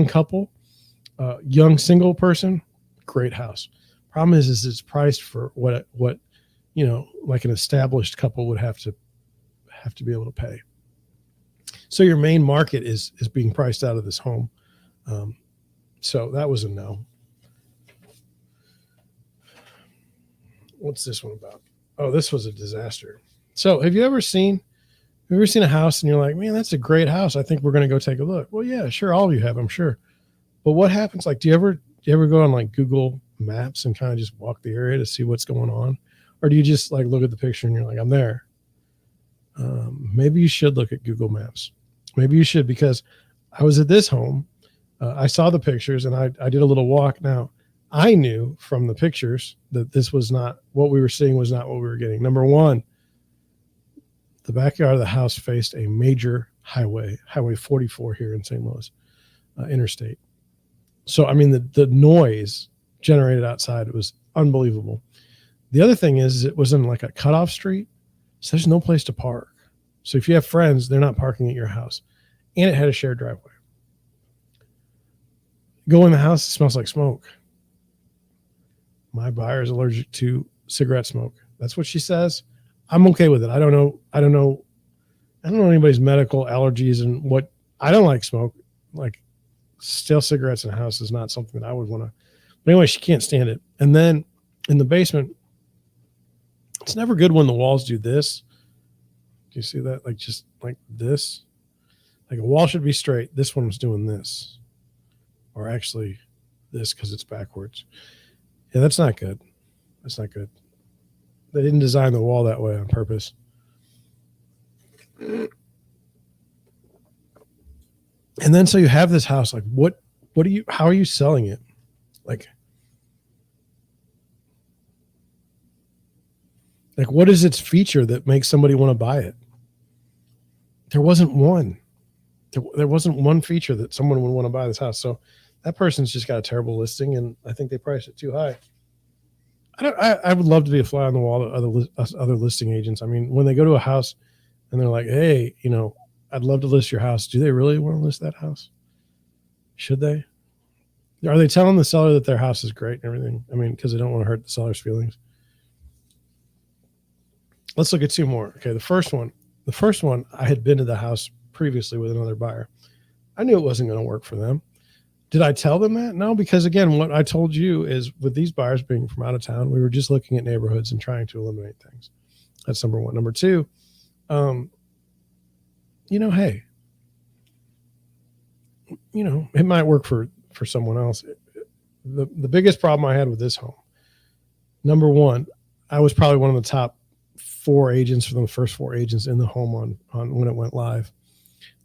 couple, young single person. Great house. Problem is it's priced for what like an established couple would have to be able to pay. So your main market is being priced out of this home. So that was a no. What's this one about? Oh, this was a disaster. So have you ever seen a house and you're like, man, that's a great house. I think we're going to go take a look. Well, yeah, sure. All of you have, I'm sure. But what happens? Like, do you ever go on like Google Maps and kind of just walk the area to see what's going on? Or do you just like look at the picture and you're like, I'm there? Maybe you should look at Google Maps. Maybe you should, because I was at this home. I saw the pictures and I did a little walk. Now, I knew from the pictures that this was not what we were seeing, was not what we were getting. Number one, the backyard of the house faced a major highway 44 here in St. Louis, interstate. So, I mean, the noise generated outside, it was unbelievable. The other thing is it was in like a cutoff street, so there's no place to park. So if you have friends, they're not parking at your house. And it had a shared driveway. Go in the house, it smells like smoke. My buyer is allergic to cigarette smoke. That's what she says. I'm okay with it. I don't know anybody's medical allergies and I don't like smoke. Like, stale cigarettes in a house is not something that I would want to But anyway, she can't stand it. And then in the basement, it's never good when the walls do this. Do you see that? Like just like this. Like a wall should be straight. This one was doing this. Or actually this because it's backwards. Yeah, that's not good. That's not good. They didn't design the wall that way on purpose. And then so you have this house. Like how are you selling it? Like what is its feature that makes somebody want to buy it? There wasn't one. There wasn't one feature that someone would want to buy this house. So that person's just got a terrible listing, and I think they priced it too high. I would love to be a fly on the wall to other listing agents. I mean, when they go to a house and they're like, hey, I'd love to list your house. Do they really want to list that house? Should they? Are they telling the seller that their house is great and everything? I mean, because they don't want to hurt the seller's feelings. Let's look at two more. Okay, the first one, I had been to the house previously with another buyer. I knew it wasn't going to work for them. Did I tell them that? No, because again, what I told you is with these buyers being from out of town, we were just looking at neighborhoods and trying to eliminate things. That's number one. Number two, hey, it might work for someone else. The biggest problem I had with this home, number one, I was probably one of the top 4 agents from the first 4 agents in the home on when it went live.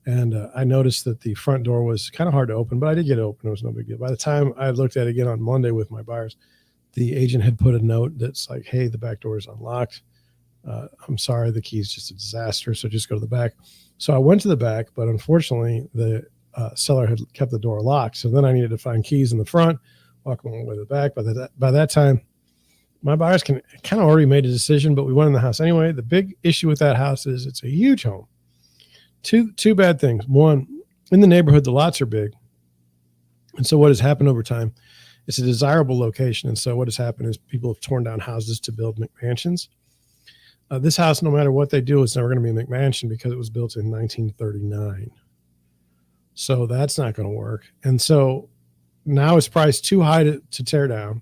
And I noticed that the front door was kind of hard to open, but I did get it open. It was no big deal. By the time I looked at it again on Monday with my buyers, the agent had put a note that's like, hey, the back door is unlocked. I'm sorry, the key is just a disaster, so just go to the back. So I went to the back, but unfortunately, the seller had kept the door locked. So then I needed to find keys in the front, walk all the way to the back. By that time, my buyers kind of already made a decision, but we went in the house anyway. The big issue with that house is it's a huge home. Two bad things. One, in the neighborhood, the lots are big. And so what has happened over time, it's a desirable location. And so what has happened is people have torn down houses to build McMansions. This house, no matter what they do, it's never going to be a McMansion because it was built in 1939. So that's not going to work. And so now it's priced too high to tear down.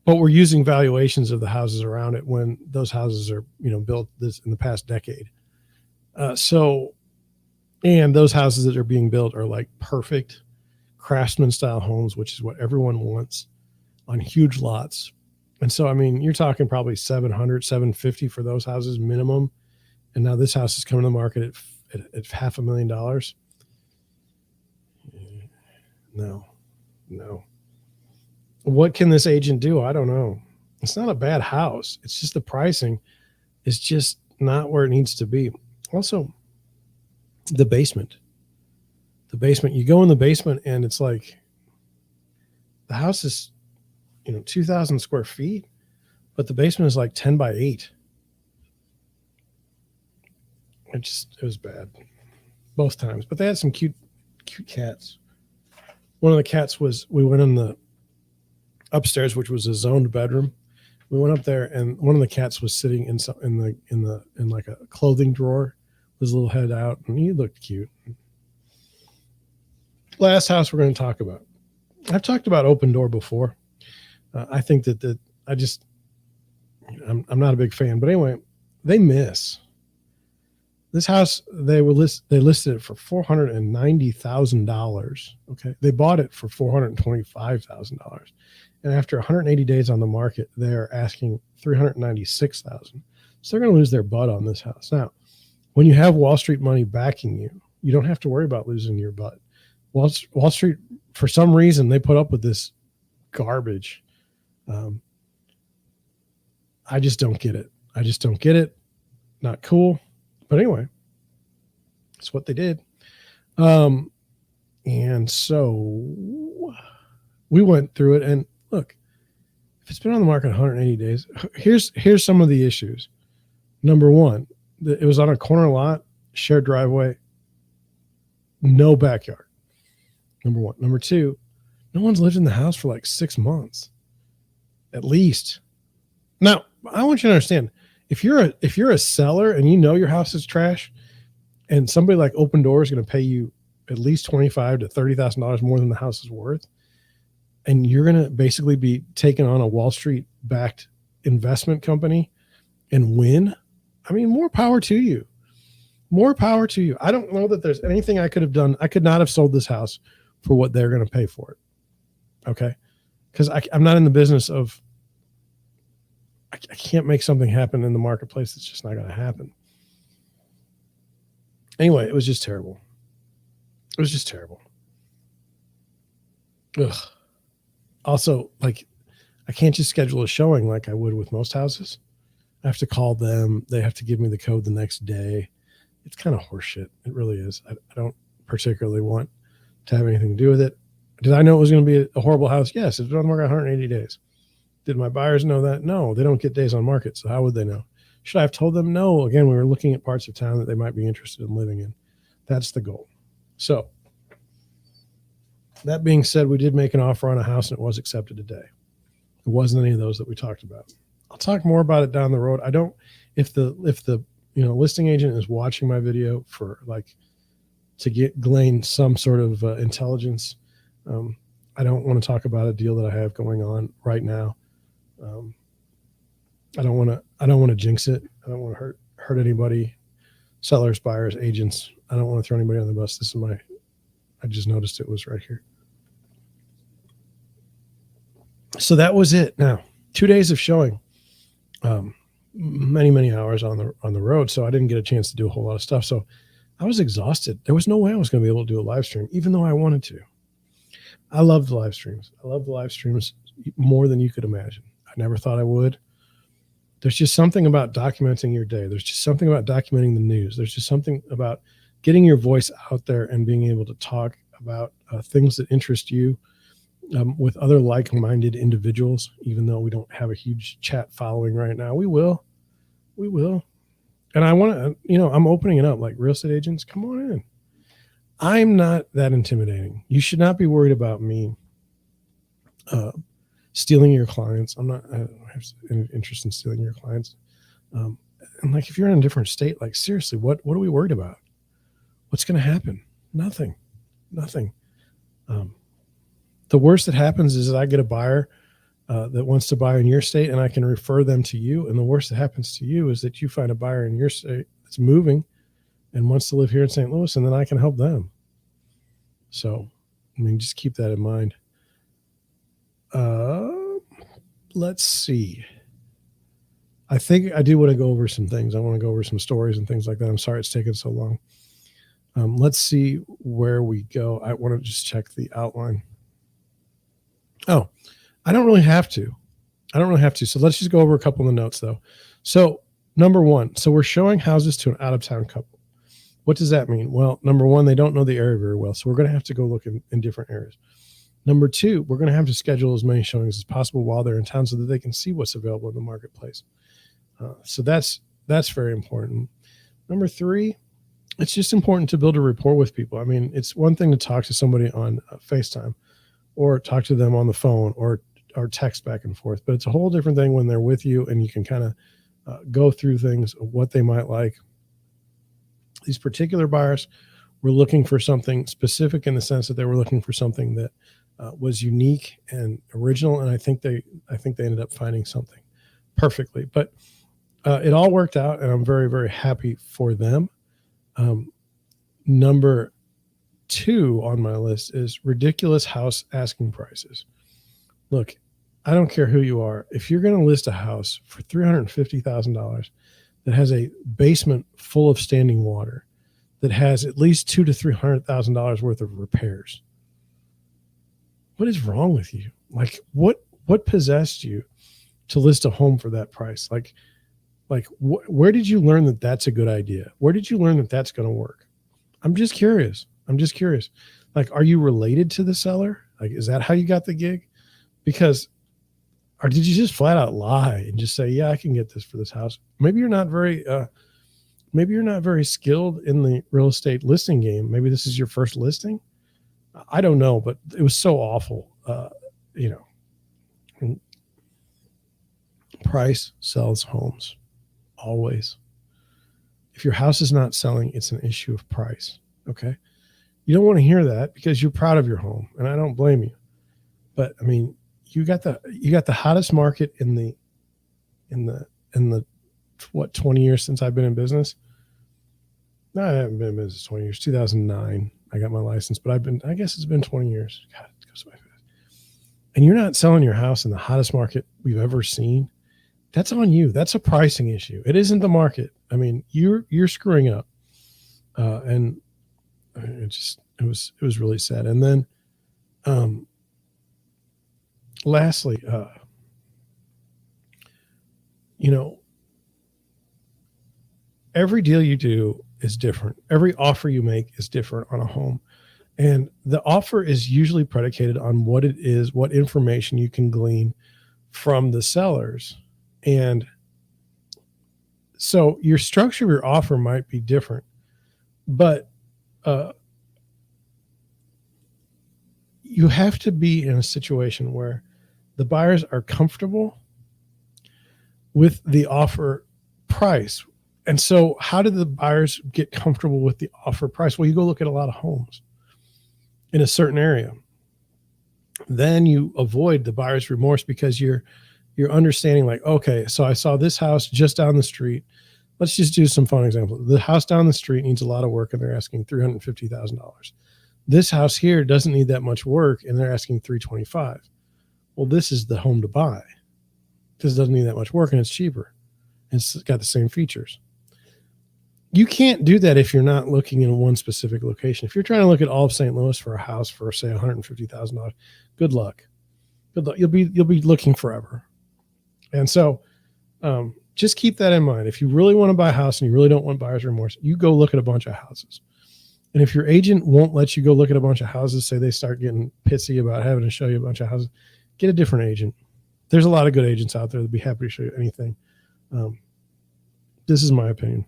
But we're using valuations of the houses around it when those houses are, built this in the past decade. And those houses that are being built are like perfect craftsman style homes, which is what everyone wants on huge lots. And so, I mean, you're talking probably 700, 750 for those houses minimum. And now this house is coming to the market at $500,000. No. What can this agent do? I don't know. It's not a bad house. It's just the pricing is just not where it needs to be. Also, the basement. You go in the basement and it's like the house is, 2,000 square feet, but the basement is like 10 by 8. It was bad both times, but they had some cute cats. One of the cats we went in the upstairs, which was a zoned bedroom. We went up there and one of the cats was sitting in like a clothing drawer with his little head out, and he looked cute. Last house we're going to talk about. I've talked about Open Door before. I think that I'm not a big fan, but anyway, they miss this house. They listed it for $490,000. Okay. They bought it for $425,000. And after 180 days on the market, they're asking $396,000. So they're going to lose their butt on this house. Now, when you have Wall Street money backing you, you don't have to worry about losing your butt. Wall Street, for some reason, they put up with this garbage. I just don't get it. Not cool. But anyway, it's what they did. And so we went through it, and look, if it's been on the market 180 days, here's some of the issues. Number one, it was on a corner lot, shared driveway, no backyard. Number one. Number two, no one's lived in the house for like 6 months, at least. Now, I want you to understand, if you're a seller and you know your house is trash, and somebody like Open Door is going to pay you at least $25,000 to $30,000 more than the house is worth, and you're going to basically be taking on a Wall Street backed investment company and win. I mean, more power to you. More power to you. I don't know that there's anything I could have done. I could not have sold this house for what they're going to pay for it. Okay. Because I'm not in the business of, I can't make something happen in the marketplace. It's just not going to happen. Anyway, it was just terrible. It was just terrible. Ugh. Also, like, I can't just schedule a showing like I would with most houses. I have to call them. They have to give me the code the next day. It's kind of horseshit. It really is. I don't particularly want to have anything to do with it. Did I know it was going to be a horrible house? Yes. It's been on the market 180 days. Did my buyers know that? No, they don't get days on market. So how would they know? Should I have told them? No. Again, we were looking at parts of town that they might be interested in living in. That's the goal. So that being said, we did make an offer on a house and it was accepted today. It wasn't any of those that we talked about. I'll talk more about it down the road. I don't, if the listing agent is watching my video for like to glean some sort of intelligence, I don't want to talk about a deal that I have going on right now. I don't want to jinx it. I don't want to hurt anybody, sellers, buyers, agents. I don't want to throw anybody on the bus. This is I just noticed it was right here. So that was it. Now, 2 days of showing, many hours on the road. So I didn't get a chance to do a whole lot of stuff. So I was exhausted. There was no way I was going to be able to do a live stream, even though I wanted to. I love the live streams. I love the live streams more than you could imagine. I never thought I would. There's just something about documenting your day. There's just something about documenting the news. There's just something about getting your voice out there and being able to talk about things that interest you with other like-minded individuals, even though we don't have a huge chat following right now. We will. And I want to, I'm opening it up like real estate agents. Come on in. I'm not that intimidating. You should not be worried about me stealing your clients. I don't have any interest in stealing your clients. And like, if you're in a different state, like seriously, what are we worried about? What's going to happen? Nothing. The worst that happens is that I get a buyer that wants to buy in your state and I can refer them to you. And the worst that happens to you is that you find a buyer in your state that's moving and wants to live here in St. Louis, and then I can help them. So, I mean, just keep that in mind. Let's see. I think I do want to go over some things. I want to go over some stories and things like that. I'm sorry it's taken so long. Let's see where we go. I want to just check the outline. Oh, I don't really have to. So let's just go over a couple of the notes though. So number one, so we're showing houses to an out-of-town couple. What does that mean? Well, number one, they don't know the area very well. So we're going to have to go look in different areas. Number two, we're going to have to schedule as many showings as possible while they're in town so that they can see what's available in the marketplace. So that's very important. Number three, it's just important to build a rapport with people. I mean, it's one thing to talk to somebody on FaceTime or talk to them on the phone or text back and forth, but it's a whole different thing when they're with you and you can kind of go through things, what they might like. These particular buyers were looking for something specific in the sense that they were looking for something that was unique and original. And I think they ended up finding something perfectly, but it all worked out and I'm very, very happy for them. Number two on my list is ridiculous house asking prices. Look, I don't care who you are. If you're going to list a house for $350,000 that has a basement full of standing water, that has at least $200,000 to $300,000 worth of repairs, what is wrong with you? Like, what possessed you to list a home for that price? Where did you learn that that's a good idea? Where did you learn that that's going to work? I'm just curious. Like, are you related to the seller? Like, is that how you got the gig? Because, or did you just flat out lie and just say, yeah, I can get this for this house? Maybe you're not very skilled in the real estate listing game. Maybe this is your first listing. I don't know, but it was so awful. Price sells homes. Always. If your house is not selling, it's an issue of price. Okay. You don't want to hear that because you're proud of your home, and I don't blame you. But I mean, you got the hottest market in the what, 20 years since I've been in business. No, I haven't been in business 20 years. 2009, I got my license, but I guess it's been 20 years. God, it goes by fast. And you're not selling your house in the hottest market we've ever seen. That's on you. That's a pricing issue. It isn't the market. I mean, you're screwing up. And it was really sad. And then, lastly, every deal you do is different. Every offer you make is different on a home. And the offer is usually predicated on what it is, what information you can glean from the sellers. And so your structure of your offer might be different, but you have to be in a situation where the buyers are comfortable with the offer price. And so how do the buyers get comfortable with the offer price? Well, you go look at a lot of homes in a certain area. Then you avoid the buyer's remorse because you're understanding, like, okay, so I saw this house just down the street. Let's just do some fun examples. The house down the street needs a lot of work and they're asking $350,000. This house here doesn't need that much work and they're asking $325,000. Well, this is the home to buy because it doesn't need that much work and it's cheaper. And it's got the same features. You can't do that if you're not looking in one specific location. If you're trying to look at all of St. Louis for a house for, say, $150,000, good luck. Good luck. You'll be looking forever. And so just keep that in mind. If you really want to buy a house and you really don't want buyer's remorse, you go look at a bunch of houses. And if your agent won't let you go look at a bunch of houses, say they start getting pissy about having to show you a bunch of houses, get a different agent. There's a lot of good agents out there that'd be happy to show you anything. This is my opinion.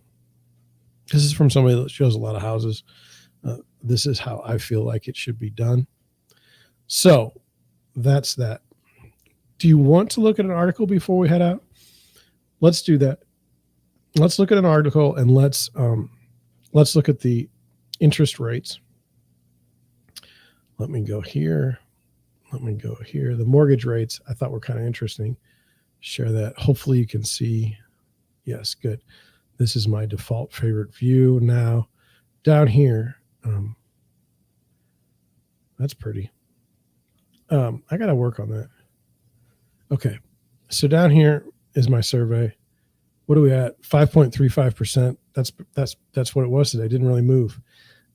This is from somebody that shows a lot of houses. This is how I feel like it should be done. So that's that. Do you want to look at an article before we head out? Let's do that. Let's look at an article and let's look at the interest rates. Let me go here. The mortgage rates I thought were kind of interesting. Share that. Hopefully you can see. Yes, good. This is my default favorite view now. Down here, that's pretty. I got to work on that. Okay, so down here is my survey. What are we at? 5.35%. That's what it was today. Didn't really move.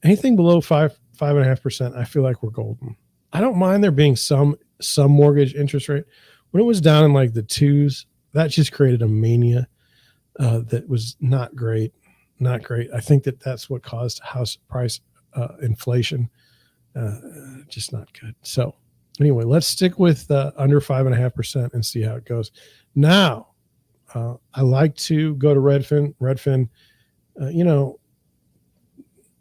Anything below 5.5%, I feel like we're golden. I don't mind there being some mortgage interest rate. When it was down in like the twos, that just created a mania. That was not great. I think that's what caused house price inflation. Just not good. So anyway, let's stick with under 5.5% and see how it goes. Now, I like to go to Redfin. Redfin,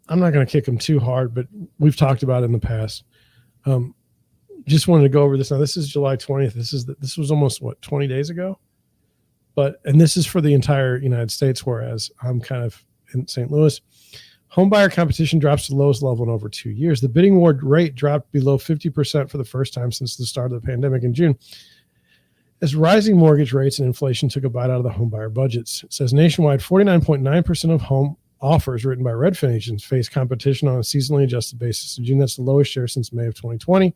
I'm not going to kick them too hard, but we've talked about it in the past. Just wanted to go over this. Now, this is July 20th. This was almost 20 days ago. And this is for the entire United States, whereas I'm kind of in St. Louis. Home buyer competition drops to the lowest level in over 2 years. The bidding war rate dropped below 50% for the first time since the start of the pandemic in June, as rising mortgage rates and inflation took a bite out of the home buyer budgets. It says nationwide, 49.9% of home offers written by Redfin agents face competition on a seasonally adjusted basis in June. That's the lowest share since May of 2020.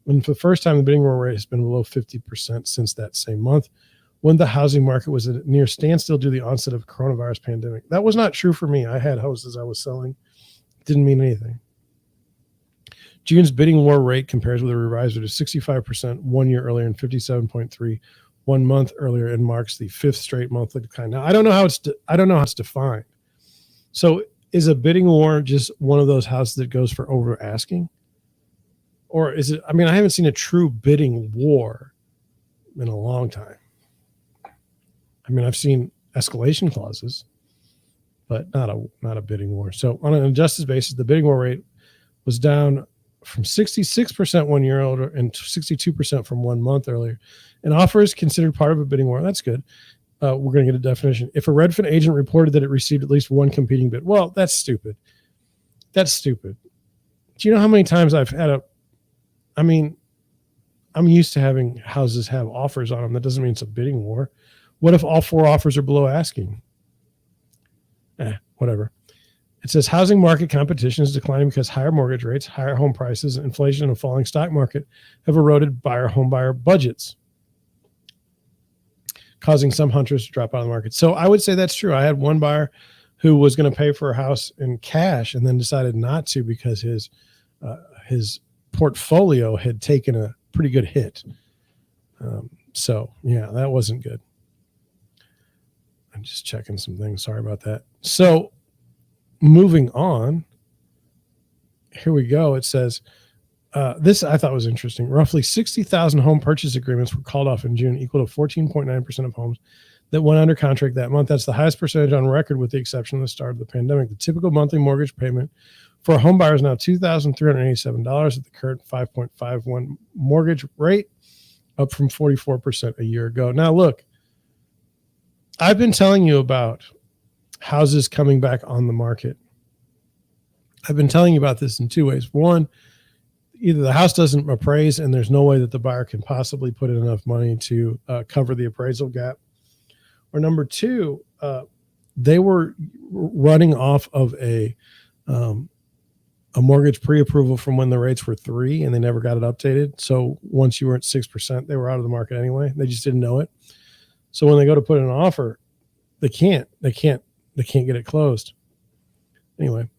And for the first time, the bidding war rate has been below 50% since that same month, when the housing market was at a near standstill due to the onset of the coronavirus pandemic. That was not true for me. I had houses I was selling. It didn't mean anything. June's bidding war rate compares with a revised rate of 65% 1 year earlier and 57.3 1 month earlier, and marks the fifth straight monthly decline. Now, I don't know how it's defined. So is a bidding war just one of those houses that goes for over asking? Or is it, I haven't seen a true bidding war in a long time. I've seen escalation clauses, but not a bidding war. So on an adjusted basis, the bidding war rate was down from 66% 1 year older and 62% from 1 month earlier. An offer is considered part of a bidding war. That's good. We're going to get a definition. If a Redfin agent reported that it received at least one competing bid, well, that's stupid. Do you know how many times I've had I mean, I'm used to having houses have offers on them. That doesn't mean it's a bidding war. What if all 4 offers are below asking? Whatever. It says housing market competition is declining because higher mortgage rates, higher home prices, inflation, and a falling stock market have eroded home buyer budgets, causing some hunters to drop out of the market. So I would say that's true. I had one buyer who was going to pay for a house in cash and then decided not to because his portfolio had taken a pretty good hit. So yeah, that wasn't good. I'm just checking some things. Sorry about that. So moving on, here we go. It says, this I thought was interesting. Roughly 60,000 home purchase agreements were called off in June, equal to 14.9% of homes that went under contract that month. That's the highest percentage on record with the exception of the start of the pandemic. The typical monthly mortgage payment for a home buyer is now $2,387 at the current 5.51 mortgage rate, up from 44% a year ago. Now, look, I've been telling you about houses coming back on the market. I've been telling you about this in 2 ways. One, either the house doesn't appraise and there's no way that the buyer can possibly put in enough money to cover the appraisal gap. Or number 2, they were running off of a mortgage pre-approval from when the rates were 3 and they never got it updated. So once you were at 6%, they were out of the market anyway. They just didn't know it. So when they go to put in an offer, they can't get it closed. Anyway, it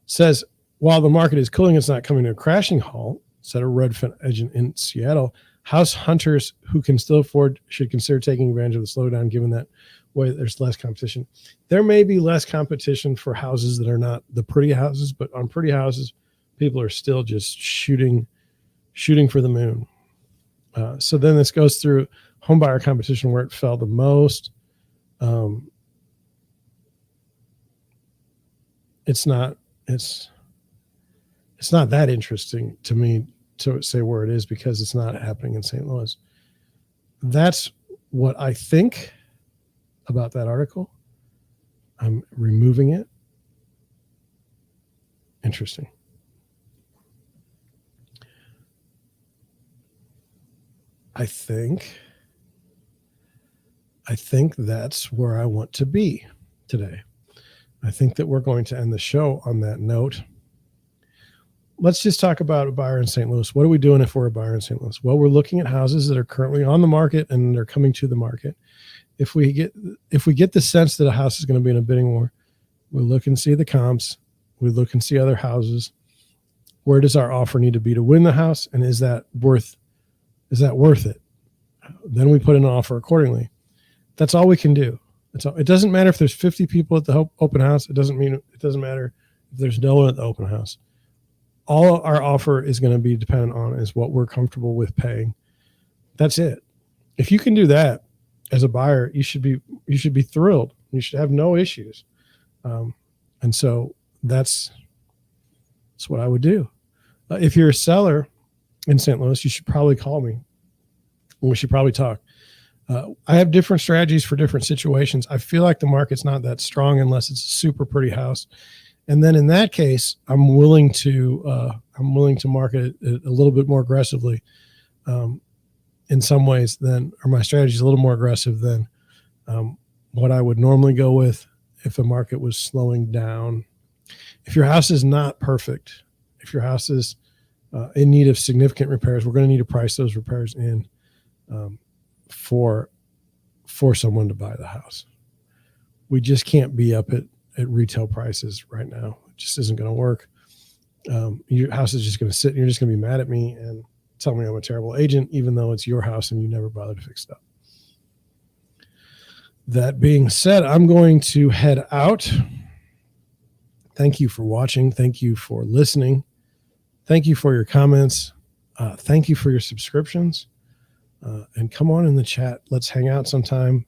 says, while the market is cooling, it's not coming to a crashing halt, said a Redfin agent in Seattle. House hunters who can still afford should consider taking advantage of the slowdown, given that way there's less competition. There may be less competition for houses that are not the pretty houses, but on pretty houses, people are still just shooting for the moon. So then this goes through home buyer competition where it fell the most. It's not that interesting to me to say where it is because it's not happening in St. Louis. That's what I think about that article. I'm removing it. Interesting. I think that's where I want to be today. I think that we're going to end the show on that note. Let's just talk about a buyer in St. Louis. What are we doing if we're a buyer in St. Louis? Well, we're looking at houses that are currently on the market and they're coming to the market. If we get the sense that a house is going to be in a bidding war, we look and see the comps. We look and see other houses. Where does our offer need to be to win the house? And is that worth it? Then we put in an offer accordingly. That's all we can do. It doesn't matter if there's 50 people at the open house. It doesn't matter if there's no one at the open house. All our offer is going to be dependent on is what we're comfortable with paying. That's it. If you can do that as a buyer, you should be thrilled. You should have no issues. And so that's what I would do. If you're a seller in St. Louis, you should probably call me. We should probably talk. I have different strategies for different situations. I feel like the market's not that strong unless it's a super pretty house. And then in that case, I'm willing to market it a little bit more aggressively in some ways or my strategy is a little more aggressive than what I would normally go with if the market was slowing down. If your house is not perfect, if your house is in need of significant repairs, we're going to need to price those repairs in for someone to buy the house. We just can't be up at retail prices right now. It just isn't going to work. Your house is just going to sit and you're just going to be mad at me and tell me I'm a terrible agent, even though it's your house and you never bothered to fix it up. That being said, I'm going to head out. Thank you for watching. Thank you for listening. Thank you for your comments. Thank you for your subscriptions. And come on in the chat. Let's hang out sometime.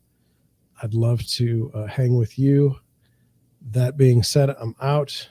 I'd love to hang with you. That being said, I'm out.